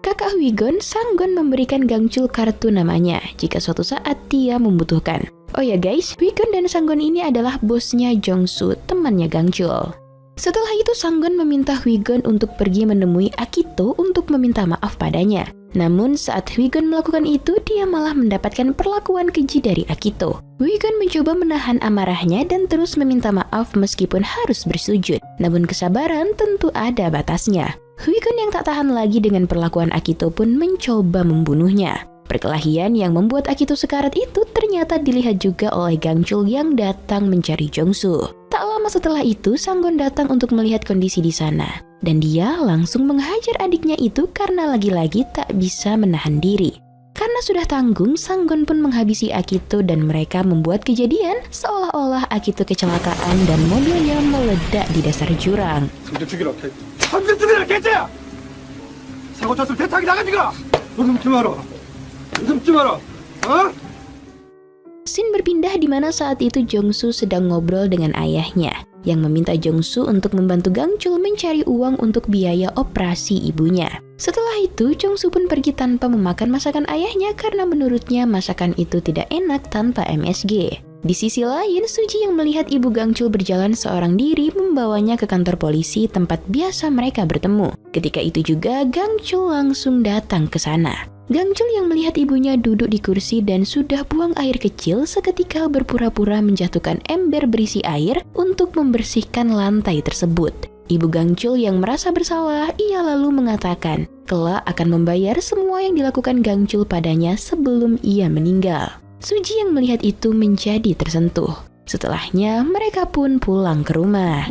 Kakak Hwigun, Sanggon memberikan Gangchul kartu namanya jika suatu saat dia membutuhkan. Oh ya guys, Hwigun dan Sanggon ini adalah bosnya Jongsu, temannya Gangchul. Setelah itu Sanggon meminta Hwigun untuk pergi menemui Akito untuk meminta maaf padanya. Namun saat Hwigun melakukan itu, dia malah mendapatkan perlakuan keji dari Akito. Hwigun mencoba menahan amarahnya dan terus meminta maaf meskipun harus bersujud. Namun kesabaran tentu ada batasnya. Hwigun yang tak tahan lagi dengan perlakuan Akito pun mencoba membunuhnya. Perkelahian yang membuat Akito sekarat itu ternyata dilihat juga oleh Gangchul yang datang mencari Jongsu. Tak lama setelah itu, Sanggon datang untuk melihat kondisi di sana. Dan dia langsung menghajar adiknya itu karena lagi-lagi tak bisa menahan diri. Karena sudah tanggung, Sanggon pun menghabisi Akito dan mereka membuat kejadian seolah-olah Akito kecelakaan dan mobilnya meledak di dasar jurang. Scene berpindah di mana saat itu Jongsu sedang ngobrol dengan ayahnya yang meminta Jongsu untuk membantu Gangchul mencari uang untuk biaya operasi ibunya. Setelah itu, Jongsu pun pergi tanpa memakan masakan ayahnya karena menurutnya masakan itu tidak enak tanpa MSG. Di sisi lain, Suji yang melihat ibu Gangchul berjalan seorang diri membawanya ke kantor polisi tempat biasa mereka bertemu. Ketika itu juga, Gangchul langsung datang ke sana. Gangchul yang melihat ibunya duduk di kursi dan sudah buang air kecil seketika berpura-pura menjatuhkan ember berisi air untuk membersihkan lantai tersebut. Ibu Gangchul yang merasa bersalah, ia lalu mengatakan kelak akan membayar semua yang dilakukan Gangchul padanya sebelum ia meninggal. Suji yang melihat itu menjadi tersentuh. Setelahnya, mereka pun pulang ke rumah.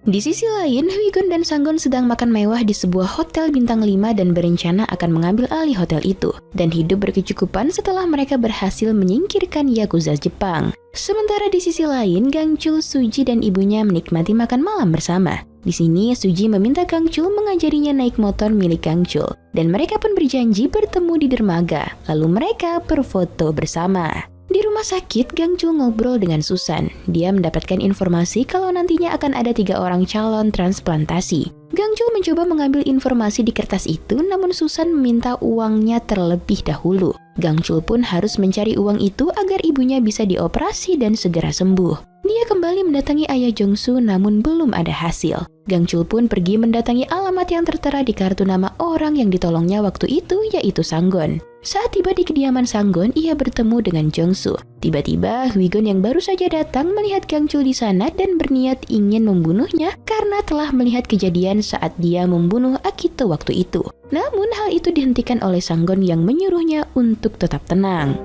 Di sisi lain, Hwigun dan Sanggon sedang makan mewah di sebuah hotel bintang 5 dan berencana akan mengambil alih hotel itu dan hidup berkecukupan setelah mereka berhasil menyingkirkan Yakuza Jepang. Sementara di sisi lain, Gangchul, Suji dan ibunya menikmati makan malam bersama. Di sini, Suji meminta Gangchul mengajarinya naik motor milik Gangchul dan mereka pun berjanji bertemu di dermaga, lalu mereka berfoto bersama. Di rumah sakit, Gangchul ngobrol dengan Susan. Dia mendapatkan informasi kalau nantinya akan ada 3 orang calon transplantasi. Gangchul mencoba mengambil informasi di kertas itu, namun Susan meminta uangnya terlebih dahulu. Gangchul pun harus mencari uang itu agar ibunya bisa dioperasi dan segera sembuh. Dia kembali mendatangi ayah Jongsu namun belum ada hasil. Gangchul pun pergi mendatangi alamat yang tertera di kartu nama orang yang ditolongnya waktu itu, yaitu Sanggon. Saat tiba di kediaman Sanggon, ia bertemu dengan Jongsu. Tiba-tiba, Hwigun yang baru saja datang melihat Gangchul di sana dan berniat ingin membunuhnya karena telah melihat kejadian saat dia membunuh Akito waktu itu. Namun hal itu dihentikan oleh Sanggon yang menyuruhnya untuk tetap tenang.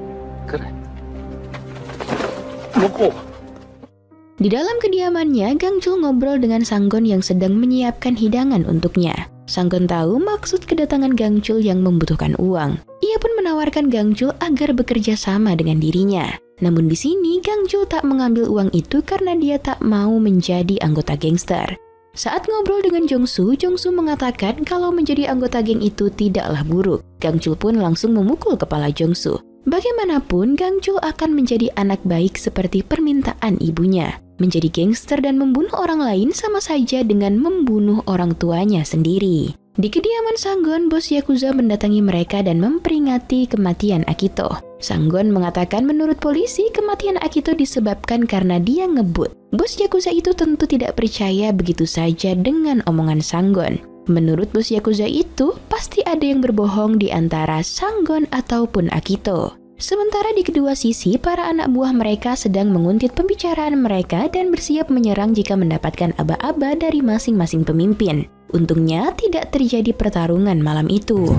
Di dalam kediamannya, Gangchul ngobrol dengan Sanggon yang sedang menyiapkan hidangan untuknya. Sanggon tahu maksud kedatangan Gangchul yang membutuhkan uang. Ia pun menawarkan Gangchul agar bekerja sama dengan dirinya. Namun di sini Gangchul tak mengambil uang itu karena dia tak mau menjadi anggota gangster. Saat ngobrol dengan Jongsu mengatakan kalau menjadi anggota geng itu tidaklah buruk. Gangchul pun langsung memukul kepala Jongsu. Bagaimanapun, Gangchul akan menjadi anak baik seperti permintaan ibunya. Menjadi gangster dan membunuh orang lain sama saja dengan membunuh orang tuanya sendiri. Di kediaman Sanggon, bos Yakuza mendatangi mereka dan memperingati kematian Akito. Sanggon mengatakan menurut polisi kematian Akito disebabkan karena dia ngebut. Bos Yakuza itu tentu tidak percaya begitu saja dengan omongan Sanggon. Menurut bos Yakuza itu, pasti ada yang berbohong di antara Sanggon ataupun Akito. Sementara di kedua sisi, para anak buah mereka sedang menguntit pembicaraan mereka dan bersiap menyerang jika mendapatkan aba-aba dari masing-masing pemimpin. Untungnya tidak terjadi pertarungan malam itu.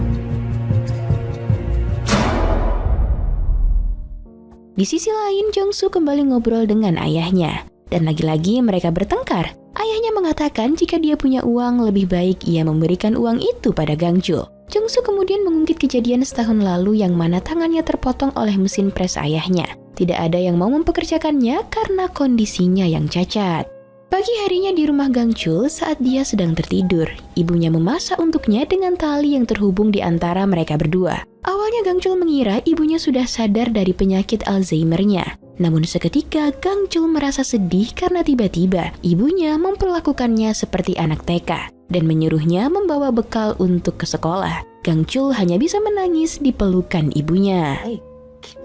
Di sisi lain, Jongsu kembali ngobrol dengan ayahnya. Dan lagi-lagi mereka bertengkar. Ayahnya mengatakan jika dia punya uang, lebih baik ia memberikan uang itu pada Gangchul. Jongsu kemudian mengungkit kejadian setahun lalu yang mana tangannya terpotong oleh mesin pres ayahnya. Tidak ada yang mau mempekerjakannya karena kondisinya yang cacat. Pagi harinya di rumah Gangchul saat dia sedang tertidur, ibunya memasak untuknya dengan tali yang terhubung di antara mereka berdua. Awalnya Gangchul mengira ibunya sudah sadar dari penyakit Alzheimer-nya. Namun seketika Gangchul merasa sedih karena tiba-tiba ibunya memperlakukannya seperti anak TK dan menyuruhnya membawa bekal untuk ke sekolah. Gangchul hanya bisa menangis di pelukan ibunya.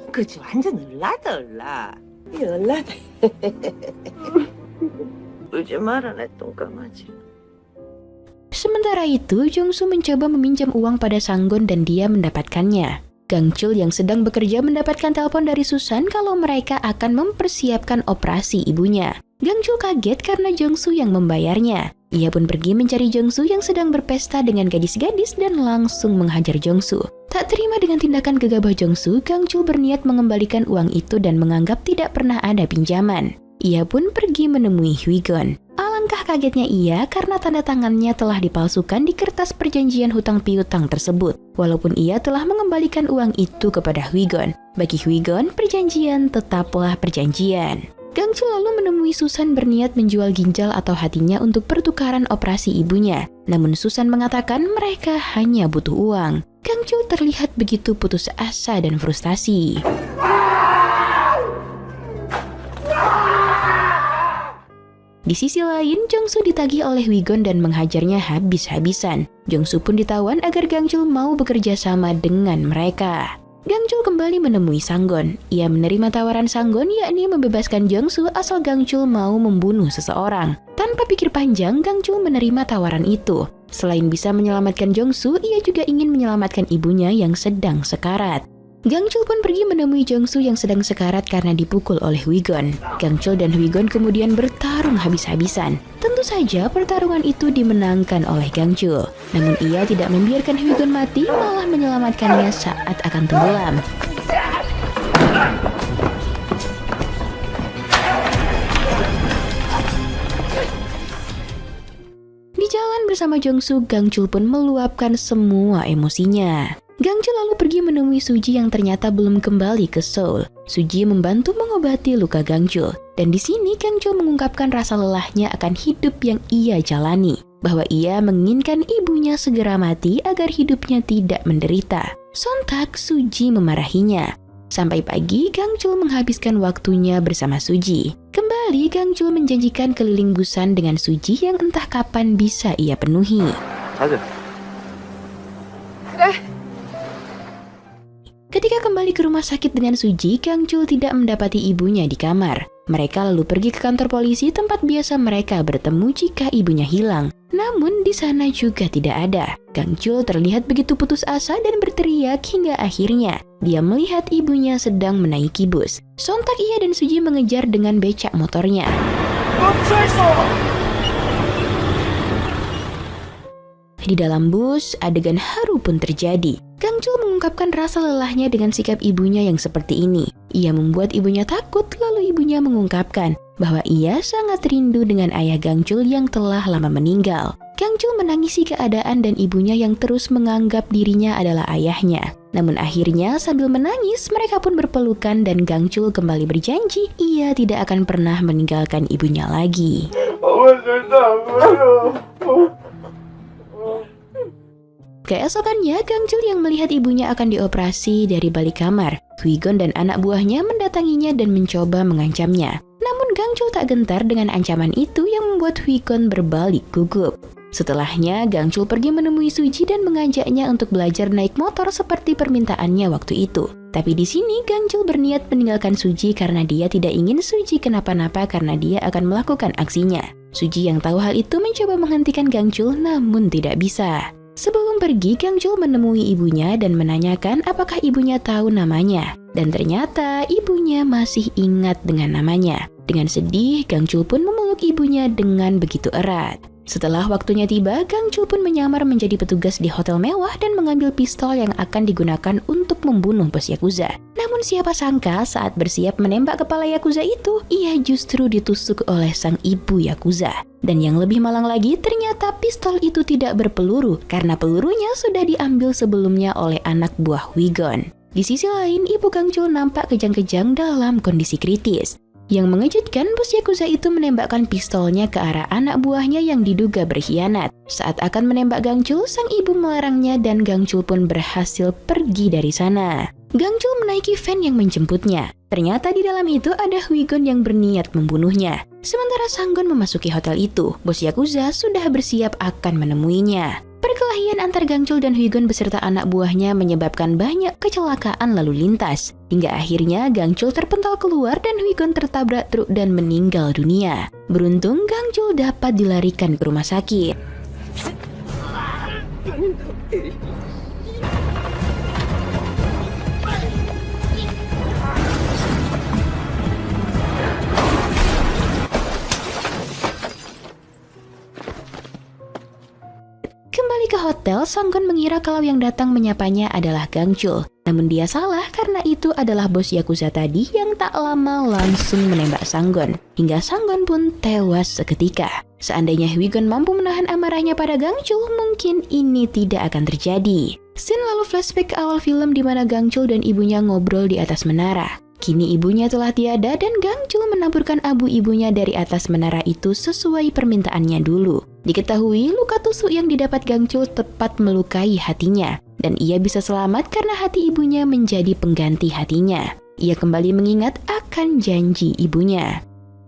그치 완전 을라다. 을라다. 울지 말아라 똥강아지. Sementara itu, Jongsu mencoba meminjam uang pada Sanggon dan dia mendapatkannya. Gangchul yang sedang bekerja mendapatkan telepon dari Susan kalau mereka akan mempersiapkan operasi ibunya. Gangchul kaget karena Jongsu yang membayarnya. Ia pun pergi mencari Jongsu yang sedang berpesta dengan gadis-gadis dan langsung menghajar Jongsu. Tak terima dengan tindakan gegabah Jongsu, Gangchul berniat mengembalikan uang itu dan menganggap tidak pernah ada pinjaman. Ia pun pergi menemui Huygon. Alangkah kagetnya ia karena tanda tangannya telah dipalsukan di kertas perjanjian hutang piutang tersebut. Walaupun ia telah mengembalikan uang itu kepada Huygon. Bagi Huygon, perjanjian tetaplah perjanjian. Gangchul lalu menemui Susan berniat menjual ginjal atau hatinya untuk pertukaran operasi ibunya. Namun Susan mengatakan mereka hanya butuh uang. Gangchul terlihat begitu putus asa dan frustasi. Di sisi lain, Jongsu ditagih oleh Huygon dan menghajarnya habis-habisan. Jongsu pun ditawan agar Gangchul mau bekerja sama dengan mereka. Gangchul kembali menemui Sanggon. Ia menerima tawaran Sanggon yakni membebaskan Jongsu asal Gangchul mau membunuh seseorang. Tanpa pikir panjang, Gangchul menerima tawaran itu. Selain bisa menyelamatkan Jongsu, ia juga ingin menyelamatkan ibunya yang sedang sekarat. Gangchul pun pergi menemui Jongsu yang sedang sekarat karena dipukul oleh Huygon. Gangchul dan Huygon kemudian bertarung habis-habisan. Tentu saja pertarungan itu dimenangkan oleh Gangchul. Namun ia tidak membiarkan Huygon mati, malah menyelamatkannya saat akan tenggelam. Di jalan bersama Jongsu, Gangchul pun meluapkan semua emosinya. Gangchul lalu pergi menemui Suji yang ternyata belum kembali ke Seoul. Suji membantu mengobati luka Gangchul. Dan di sini Gangchul mengungkapkan rasa lelahnya akan hidup yang ia jalani. Bahwa ia menginginkan ibunya segera mati agar hidupnya tidak menderita. Sontak Suji memarahinya. Sampai pagi, Gangchul menghabiskan waktunya bersama Suji. Kembali, Gangchul menjanjikan keliling Busan dengan Suji yang entah kapan bisa ia penuhi. Ketika kembali ke rumah sakit dengan Suji, Gangchul tidak mendapati ibunya di kamar. Mereka lalu pergi ke kantor polisi tempat biasa mereka bertemu jika ibunya hilang. Namun di sana juga tidak ada. Gangchul terlihat begitu putus asa dan berteriak hingga akhirnya dia melihat ibunya sedang menaiki bus. Sontak ia dan Suji mengejar dengan becak motornya. Di dalam bus, adegan haru pun terjadi. Gangchul mengungkapkan rasa lelahnya dengan sikap ibunya yang seperti ini. Ia membuat ibunya takut, lalu ibunya mengungkapkan bahwa ia sangat rindu dengan ayah Gangchul yang telah lama meninggal. Gangchul menangisi keadaan dan ibunya yang terus menganggap dirinya adalah ayahnya. Namun akhirnya sambil menangis mereka pun berpelukan dan Gangchul kembali berjanji ia tidak akan pernah meninggalkan ibunya lagi. Keesokannya Gangchul yang melihat ibunya akan dioperasi dari balik kamar. Hwi-gon dan anak buahnya mendatanginya dan mencoba mengancamnya. Namun Gangchul tak gentar dengan ancaman itu yang membuat Hwi-gon berbalik gugup. Setelahnya, Gangchul pergi menemui Suji dan mengajaknya untuk belajar naik motor seperti permintaannya waktu itu. Tapi di sini Gangchul berniat meninggalkan Suji karena dia tidak ingin Suji kenapa-napa karena dia akan melakukan aksinya. Suji yang tahu hal itu mencoba menghentikan Gangchul namun tidak bisa. Sebelum pergi, Gangchul menemui ibunya dan menanyakan apakah ibunya tahu namanya. Dan ternyata ibunya masih ingat dengan namanya. Dengan sedih, Gangchul pun memeluk ibunya dengan begitu erat. Setelah waktunya tiba, Gangchul pun menyamar menjadi petugas di hotel mewah dan mengambil pistol yang akan digunakan untuk membunuh bos Yakuza. Namun siapa sangka saat bersiap menembak kepala Yakuza itu, ia justru ditusuk oleh sang ibu Yakuza. Dan yang lebih malang lagi, ternyata pistol itu tidak berpeluru karena pelurunya sudah diambil sebelumnya oleh anak buah Hwi-gon. Di sisi lain, ibu Gangchul nampak kejang-kejang dalam kondisi kritis. Yang mengejutkan, bos Yakuza itu menembakkan pistolnya ke arah anak buahnya yang diduga berkhianat. Saat akan menembak Gangchul, sang ibu melarangnya dan Gangchul pun berhasil pergi dari sana. Gangchul menaiki van yang menjemputnya. Ternyata di dalam itu ada Hwi-gon yang berniat membunuhnya. Sementara Sang-gon memasuki hotel itu, bos Yakuza sudah bersiap akan menemuinya. Perkelahian antar Gangchul dan Hwi-gon beserta anak buahnya menyebabkan banyak kecelakaan lalu lintas. Hingga akhirnya Gangchul terpental keluar dan Hwi-gon tertabrak truk dan meninggal dunia. Beruntung Gangchul dapat dilarikan ke rumah sakit. Kembali ke hotel, Sang-gon mengira kalau yang datang menyapanya adalah Gangchul. Namun dia salah karena itu adalah bos Yakuza tadi yang tak lama langsung menembak Sang-gon. Hingga Sang-gon pun tewas seketika. Seandainya Hwi-gon mampu menahan amarahnya pada Gangchul, mungkin ini tidak akan terjadi. Scene lalu flashback ke awal film di mana Gangchul dan ibunya ngobrol di atas menara. Kini ibunya telah tiada dan Gangchul menaburkan abu ibunya dari atas menara itu sesuai permintaannya dulu. Diketahui luka tusuk yang didapat Gangchul tepat melukai hatinya. Dan ia bisa selamat karena hati ibunya menjadi pengganti hatinya. Ia kembali mengingat akan janji ibunya.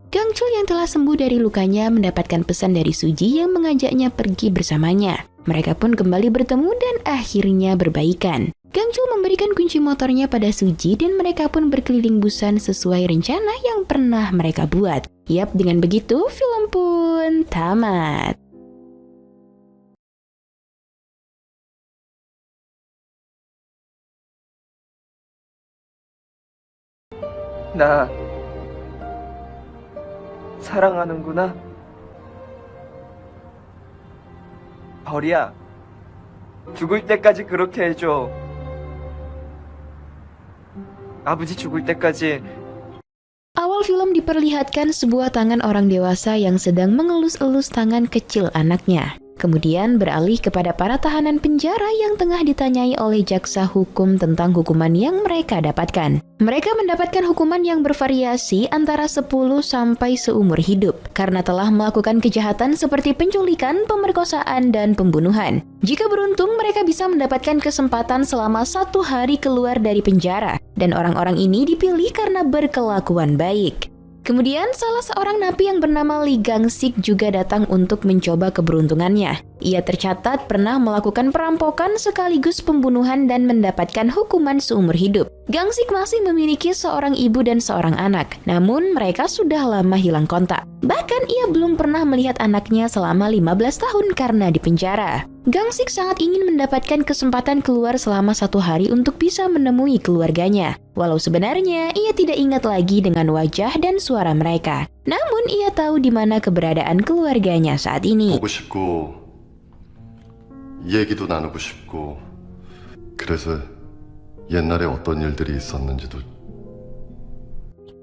Gangchul yang telah sembuh dari lukanya mendapatkan pesan dari Suji yang mengajaknya pergi bersamanya. Mereka pun kembali bertemu dan akhirnya berbaikan. Gangchul memberikan kunci motornya pada Suji dan mereka pun berkeliling Busan sesuai rencana yang pernah mereka buat. Yap, dengan begitu film pun tamat. 나 사랑하는구나. 벌이야, 죽을 때까지 그렇게 해줘. 아버지 죽을 때까지. Awal film diperlihatkan sebuah tangan orang dewasa yang sedang mengelus-elus tangan kecil anaknya. Kemudian beralih kepada para tahanan penjara yang tengah ditanyai oleh jaksa hukum tentang hukuman yang mereka dapatkan. Mereka mendapatkan hukuman yang bervariasi antara 10 sampai seumur hidup karena telah melakukan kejahatan seperti penculikan, pemerkosaan, dan pembunuhan. Jika beruntung, mereka bisa mendapatkan kesempatan selama 1 hari keluar dari penjara dan orang-orang ini dipilih karena berkelakuan baik. Kemudian salah seorang napi yang bernama Lee Gang-sik juga datang untuk mencoba keberuntungannya. Ia tercatat pernah melakukan perampokan sekaligus pembunuhan dan mendapatkan hukuman seumur hidup. Gang-sik masih memiliki seorang ibu dan seorang anak, namun mereka sudah lama hilang kontak. Bahkan ia belum pernah melihat anaknya selama 15 tahun karena dipenjara. Gang-sik sangat ingin mendapatkan kesempatan keluar selama 1 hari untuk bisa menemui keluarganya. Walau sebenarnya ia tidak ingat lagi dengan wajah dan suara mereka. Namun ia tahu di mana keberadaan keluarganya saat ini. 보고 싶고 얘기도 나누고 싶고 그래서 옛날에 어떤 일들이 있었는지도.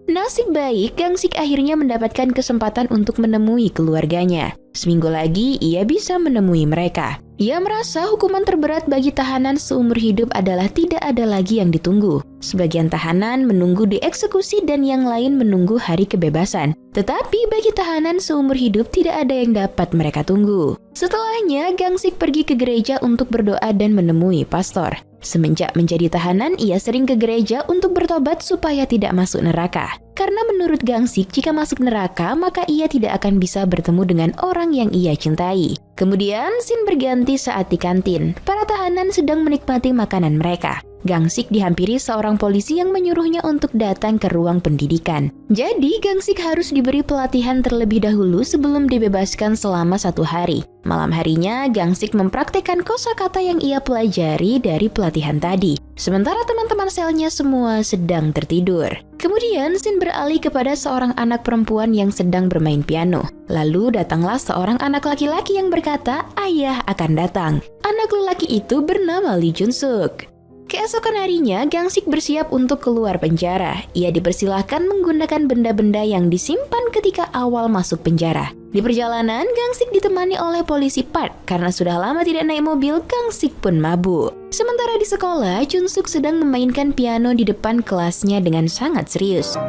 Nasib baik, Gang-sik akhirnya mendapatkan kesempatan untuk menemui keluarganya. Seminggu lagi ia bisa menemui mereka. Ia merasa hukuman terberat bagi tahanan seumur hidup adalah tidak ada lagi yang ditunggu. Sebagian tahanan menunggu dieksekusi dan yang lain menunggu hari kebebasan. Tetapi bagi tahanan seumur hidup tidak ada yang dapat mereka tunggu. Setelahnya, Gangsik pergi ke gereja untuk berdoa dan menemui pastor. Semenjak menjadi tahanan, ia sering ke gereja untuk bertobat supaya tidak masuk neraka. Karena menurut Gangsik, jika masuk neraka, maka ia tidak akan bisa bertemu dengan orang yang ia cintai. Kemudian, scene berganti saat di kantin. Para tahanan sedang menikmati makanan mereka. Gangsik dihampiri seorang polisi yang menyuruhnya untuk datang ke ruang pendidikan. Jadi, Gangsik harus diberi pelatihan terlebih dahulu sebelum dibebaskan selama 1 hari. Malam harinya, Gangsik mempraktikkan kosakata yang ia pelajari dari pelatihan tadi. Sementara teman-teman selnya semua sedang tertidur. Kemudian, scene beralih kepada seorang anak perempuan yang sedang bermain piano. Lalu datanglah seorang anak laki-laki yang berkata, ayah akan datang. Anak lelaki itu bernama Lee Jun-suk. Keesokan harinya, Gangsik bersiap untuk keluar penjara. Ia dipersilahkan menggunakan benda-benda yang disimpan ketika awal masuk penjara. Di perjalanan, Gangsik ditemani oleh polisi Park. Karena sudah lama tidak naik mobil, Gangsik pun mabuk. Sementara di sekolah, Jun-suk sedang memainkan piano di depan kelasnya dengan sangat serius.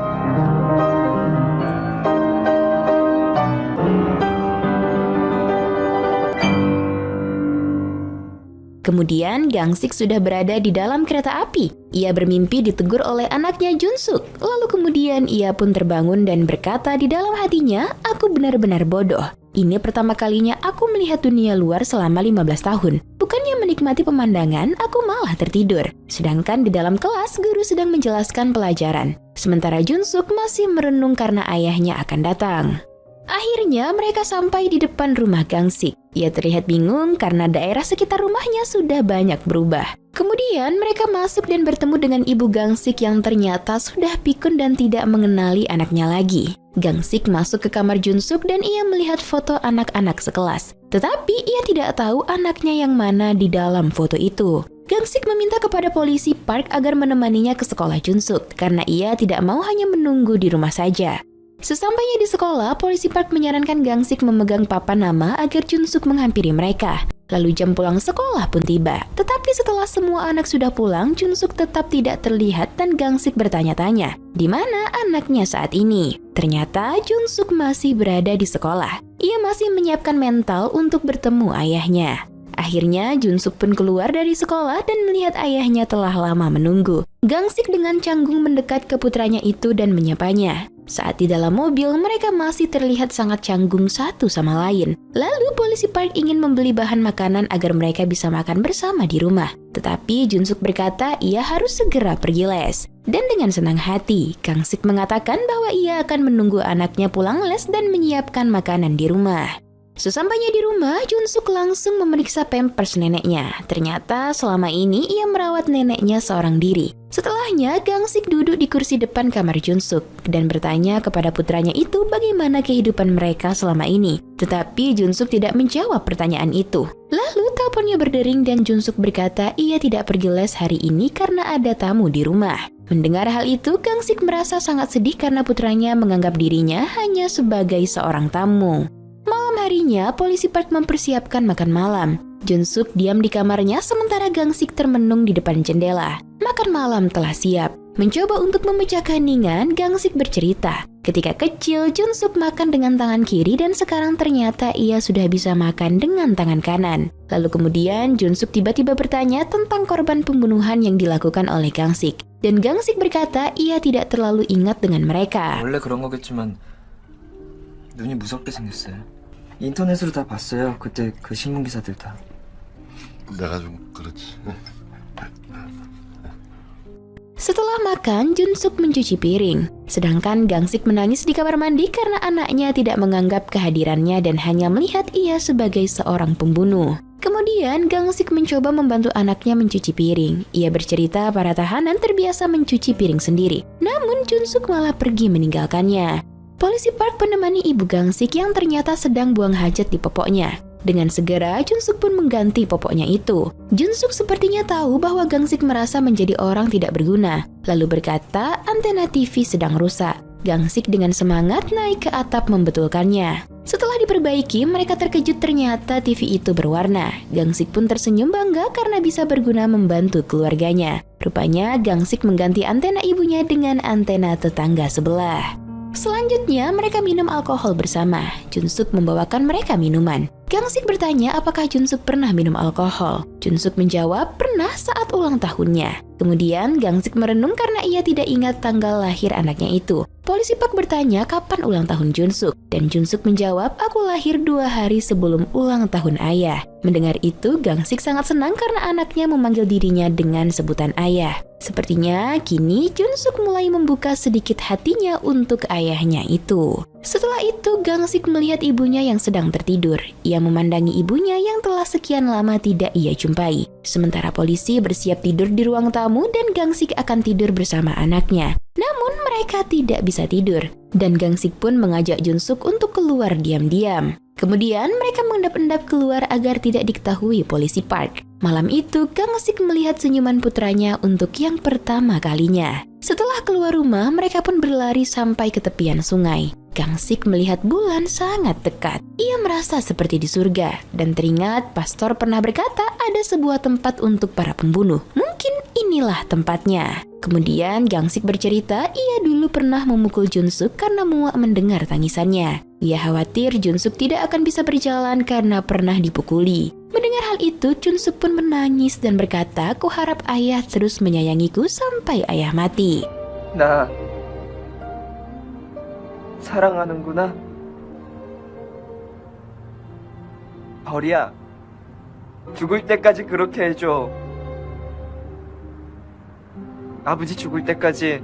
Kemudian, Gangsik sudah berada di dalam kereta api. Ia bermimpi ditegur oleh anaknya Jun-suk. Lalu kemudian ia pun terbangun dan berkata di dalam hatinya, aku benar-benar bodoh. Ini pertama kalinya aku melihat dunia luar selama 15 tahun. Bukannya menikmati pemandangan, aku malah tertidur. Sedangkan di dalam kelas, guru sedang menjelaskan pelajaran. Sementara Jun-suk masih merenung karena ayahnya akan datang. Akhirnya mereka sampai di depan rumah Gangsik. Ia terlihat bingung karena daerah sekitar rumahnya sudah banyak berubah. Kemudian mereka masuk dan bertemu dengan ibu Gangsik yang ternyata sudah pikun dan tidak mengenali anaknya lagi. Gangsik masuk ke kamar Jun-suk dan ia melihat foto anak-anak sekelas. Tetapi ia tidak tahu anaknya yang mana di dalam foto itu. Gangsik meminta kepada polisi Park agar menemaninya ke sekolah Jun-suk karena ia tidak mau hanya menunggu di rumah saja. Sesampainya di sekolah, polisi Park menyarankan Gangsik memegang papan nama agar Jun-suk menghampiri mereka. Lalu jam pulang sekolah pun tiba. Tetapi setelah semua anak sudah pulang, Jun-suk tetap tidak terlihat dan Gangsik bertanya-tanya, di mana anaknya saat ini? Ternyata Jun-suk masih berada di sekolah. Ia masih menyiapkan mental untuk bertemu ayahnya. Akhirnya Jun-suk pun keluar dari sekolah dan melihat ayahnya telah lama menunggu. Gangsik dengan canggung mendekat ke putranya itu dan menyapanya. Saat di dalam mobil, mereka masih terlihat sangat canggung satu sama lain. Lalu polisi Park ingin membeli bahan makanan agar mereka bisa makan bersama di rumah. Tetapi Jun-suk berkata ia harus segera pergi les. Dan dengan senang hati, Gangsik mengatakan bahwa ia akan menunggu anaknya pulang les dan menyiapkan makanan di rumah. Sesampainya di rumah, Jun-suk langsung memeriksa pampers neneknya. Ternyata selama ini ia merawat neneknya seorang diri. Setelahnya, Gangsik duduk di kursi depan kamar Jun-suk dan bertanya kepada putranya itu bagaimana kehidupan mereka selama ini. Tetapi Jun-suk tidak menjawab pertanyaan itu. Lalu teleponnya berdering dan Jun-suk berkata ia tidak pergi les hari ini karena ada tamu di rumah. Mendengar hal itu, Gangsik merasa sangat sedih karena putranya menganggap dirinya hanya sebagai seorang tamu. Malam harinya, polisi Park mempersiapkan makan malam. Jun-suk diam di kamarnya sementara Gangsik termenung di depan jendela. Makan malam telah siap. Mencoba untuk memecah keheningan, Gangsik bercerita. Ketika kecil, Jun-suk makan dengan tangan kiri dan sekarang ternyata ia sudah bisa makan dengan tangan kanan. Lalu kemudian Jun-suk tiba-tiba bertanya tentang korban pembunuhan yang dilakukan oleh Gangsik. Dan Gangsik berkata ia tidak terlalu ingat dengan mereka. 원래 그런 거겠지만 눈이 무섭게 생겼어요. 인터넷으로 다 봤어요. 그때 그 신문 기사들 다. 내가 좀 그렇지. Setelah makan, Jun-suk mencuci piring. Sedangkan Gangsik menangis di kamar mandi karena anaknya tidak menganggap kehadirannya dan hanya melihat ia sebagai seorang pembunuh. Kemudian Gangsik mencoba membantu anaknya mencuci piring. Ia bercerita para tahanan terbiasa mencuci piring sendiri. Namun Jun-suk malah pergi meninggalkannya. Polisi Park menemani ibu Gangsik yang ternyata sedang buang hajat di popoknya. Dengan segera, Jun-suk pun mengganti popoknya itu. Jun-suk sepertinya tahu bahwa Gangsik merasa menjadi orang tidak berguna. Lalu berkata antena TV sedang rusak. Gangsik dengan semangat naik ke atap membetulkannya. Setelah diperbaiki, mereka terkejut ternyata TV itu berwarna. Gangsik pun tersenyum bangga karena bisa berguna membantu keluarganya. Rupanya Gangsik mengganti antena ibunya dengan antena tetangga sebelah. Selanjutnya, mereka minum alkohol bersama. Junsuk membawakan mereka minuman. Gangsik bertanya apakah Junsuk pernah minum alkohol. Junsuk menjawab pernah saat ulang tahunnya. Kemudian Gangsik merenung karena ia tidak ingat tanggal lahir anaknya itu. Polisi Park bertanya kapan ulang tahun Junsuk, dan Junsuk menjawab, aku lahir 2 hari sebelum ulang tahun ayah. Mendengar itu, Gangsik sangat senang karena anaknya memanggil dirinya dengan sebutan ayah. Sepertinya kini Junsuk mulai membuka sedikit hatinya untuk ayahnya itu. Setelah itu, Gangsik melihat ibunya yang sedang tertidur. Ia memandangi ibunya yang telah sekian lama tidak ia jumpai. Sementara polisi bersiap tidur di ruang tamu dan Gangsik akan tidur bersama anaknya. Namun mereka tidak bisa tidur, dan Gangsik pun mengajak Junsuk untuk keluar diam-diam. Kemudian mereka mengendap-endap keluar agar tidak diketahui polisi Park. Malam itu Gangsik melihat senyuman putranya untuk yang pertama kalinya. Setelah keluar rumah, mereka pun berlari sampai ke tepian sungai. Gangsik melihat bulan sangat dekat. Ia merasa seperti di surga, dan teringat pastor pernah berkata ada sebuah tempat untuk para pembunuh. Mungkin inilah tempatnya. Kemudian Gangsik bercerita ia dulu pernah memukul Junsuk karena muak mendengar tangisannya. Ia khawatir Junsuk tidak akan bisa berjalan karena pernah dipukuli. Mendengar hal itu, Junsuk pun menangis dan berkata, kuharap ayah terus menyayangiku sampai ayah mati. 나 사랑하는구나. 벌이야, 죽을 때까지 그렇게 해줘. 아버지 죽을 때까지.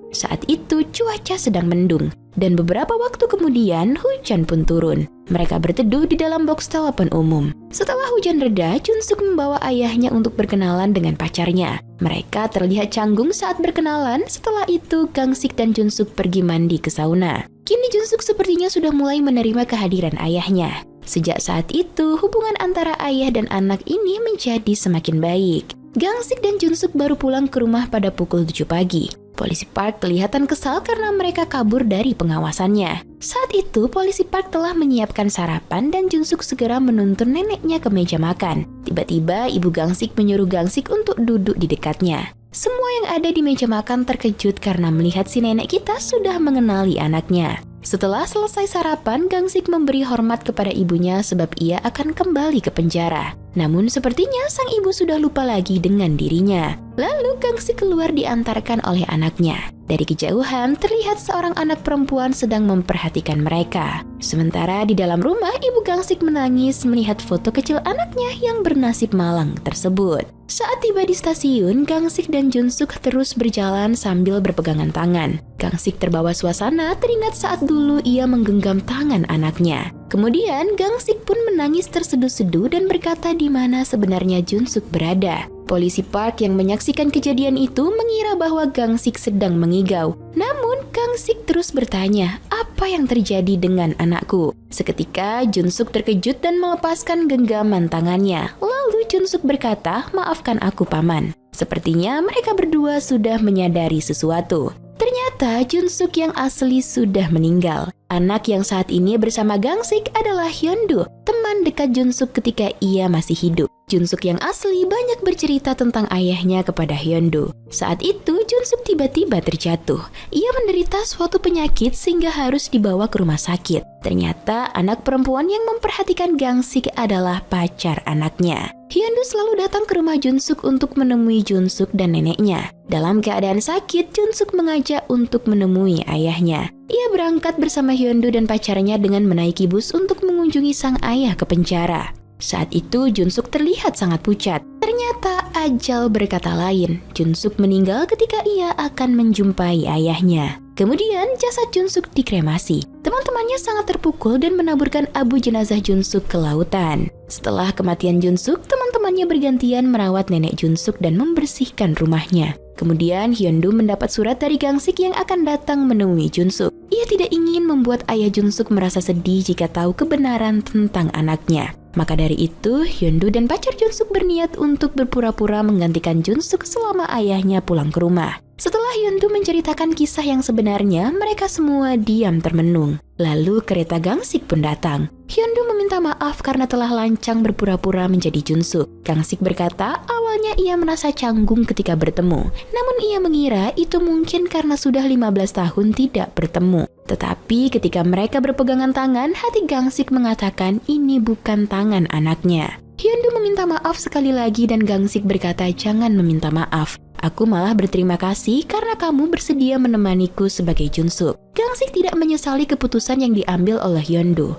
Saat itu cuaca sedang mendung, dan beberapa waktu kemudian hujan pun turun. Mereka berteduh di dalam box telepon umum. Setelah hujan reda, Junsuk membawa ayahnya untuk berkenalan dengan pacarnya. Mereka terlihat canggung saat berkenalan. Setelah itu, Gangsik dan Junsuk pergi mandi ke sauna. Kini Junsuk sepertinya sudah mulai menerima kehadiran ayahnya. Sejak saat itu, hubungan antara ayah dan anak ini menjadi semakin baik. Gangsik dan Junsuk baru pulang ke rumah pada pukul 7 pagi. Polisi Park kelihatan kesal karena mereka kabur dari pengawasannya. Saat itu, polisi Park telah menyiapkan sarapan dan Junsuk segera menuntun neneknya ke meja makan. Tiba-tiba, ibu Gangsik menyuruh Gangsik untuk duduk di dekatnya. Semua yang ada di meja makan terkejut karena melihat si nenek kita sudah mengenali anaknya. Setelah selesai sarapan, Gangsik memberi hormat kepada ibunya sebab ia akan kembali ke penjara. Namun sepertinya sang ibu sudah lupa lagi dengan dirinya. Lalu Gangsik keluar diantarkan oleh anaknya. Dari kejauhan terlihat seorang anak perempuan sedang memperhatikan mereka. Sementara di dalam rumah, ibu Gangsik menangis melihat foto kecil anaknya yang bernasib malang tersebut. Saat tiba di stasiun, Gangsik dan Junsuk terus berjalan sambil berpegangan tangan. Gangsik terbawa suasana teringat saat dulu ia menggenggam tangan anaknya. Kemudian Gangsik pun menangis terseduh-seduh dan berkata di mana sebenarnya Junsuk berada. Polisi Park yang menyaksikan kejadian itu mengira bahwa Gangsik sedang mengigau. Namun Gangsik terus bertanya, apa yang terjadi dengan anakku? Seketika Junsuk terkejut dan melepaskan genggaman tangannya. Lalu Junsuk berkata, maafkan aku paman. Sepertinya mereka berdua sudah menyadari sesuatu. Ternyata Junsuk yang asli sudah meninggal. Anak yang saat ini bersama Gangsik adalah Hyundu, teman dekat Junsuk ketika ia masih hidup. Junsuk yang asli banyak bercerita tentang ayahnya kepada Hyundu. Saat itu Junsuk tiba-tiba terjatuh. Ia menderita suatu penyakit sehingga harus dibawa ke rumah sakit. Ternyata anak perempuan yang memperhatikan Gangsik adalah pacar anaknya. Hyundu selalu datang ke rumah Junsuk untuk menemui Junsuk dan neneknya. Dalam keadaan sakit, Junsuk mengajak untuk menemui ayahnya. Ia berangkat bersama Hyundu dan pacarnya dengan menaiki bus untuk mengunjungi sang ayah ke penjara. Saat itu Junsuk terlihat sangat pucat. Ternyata ajal berkata lain. Junsuk meninggal ketika ia akan menjumpai ayahnya. Kemudian jasad Junsuk dikremasi. Teman-temannya sangat terpukul dan menaburkan abu jenazah Junsuk ke lautan. Setelah kematian Junsuk, teman-temannya bergantian merawat nenek Junsuk dan membersihkan rumahnya. Kemudian Hyundu mendapat surat dari Gangsik yang akan datang menemui Junsuk. Ia tidak ingin membuat ayah Junsuk merasa sedih jika tahu kebenaran tentang anaknya. Maka dari itu, Hyundoo dan pacar Junsuk berniat untuk berpura-pura menggantikan Junsuk selama ayahnya pulang ke rumah. Setelah Hyundoo menceritakan kisah yang sebenarnya, mereka semua diam termenung. Lalu kereta Gangsik pun datang. Hyundoo meminta maaf karena telah lancang berpura-pura menjadi Junsuk. Gangsik berkata awalnya ia merasa canggung ketika bertemu. Namun ia mengira itu mungkin karena sudah 15 tahun tidak bertemu. Tetapi ketika mereka berpegangan tangan, hati Gangsik mengatakan ini bukan tangan anaknya. Hyundoo meminta maaf sekali lagi dan Gangsik berkata jangan meminta maaf. Aku malah berterima kasih karena kamu bersedia menemaniku sebagai Junsuk. Gangsik tidak menyesali keputusan yang diambil oleh Hyundoo.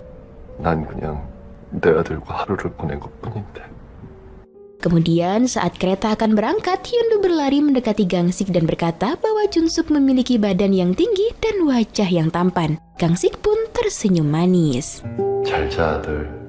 난 그냥 내 아들과 하루를 보낸 것뿐인데. Kemudian saat kereta akan berangkat, Hyundoo berlari mendekati Gangsik dan berkata bahwa Junsuk memiliki badan yang tinggi dan wajah yang tampan. Gangsik pun tersenyum manis. 잘 자, 아들.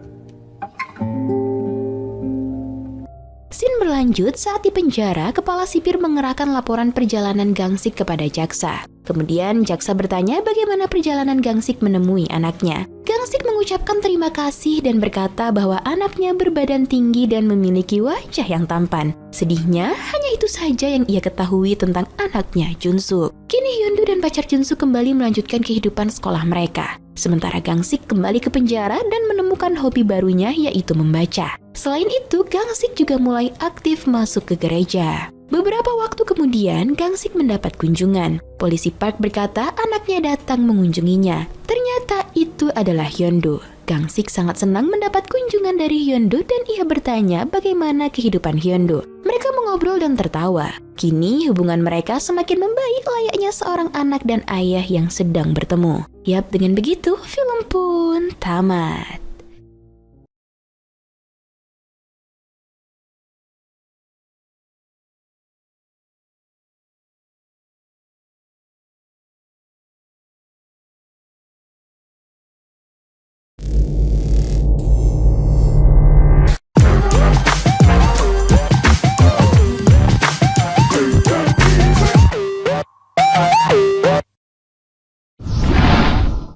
Scene berlanjut saat di penjara, kepala sipir mengerahkan laporan perjalanan Gangsik kepada jaksa. Kemudian jaksa bertanya bagaimana perjalanan Gangsik menemui anaknya. Gangsik mengucapkan terima kasih dan berkata bahwa anaknya berbadan tinggi dan memiliki wajah yang tampan. Sedihnya, hanya itu saja yang ia ketahui tentang anaknya Junsuk. Kini Hyundoo dan pacar Junsuk kembali melanjutkan kehidupan sekolah mereka. Sementara Gangsik kembali ke penjara dan menemukan hobi barunya yaitu membaca. Selain itu, Gangsik juga mulai aktif masuk ke gereja. Beberapa waktu kemudian, Gangsik mendapat kunjungan. Polisi Park berkata anaknya datang mengunjunginya. Ternyata itu adalah Hyundoo. Gangsik sangat senang mendapat kunjungan dari Hyundoo dan ia bertanya bagaimana kehidupan Hyundoo. Mereka mengobrol dan tertawa. Kini hubungan mereka semakin membaik layaknya seorang anak dan ayah yang sedang bertemu. Yap, dengan begitu film pun tamat.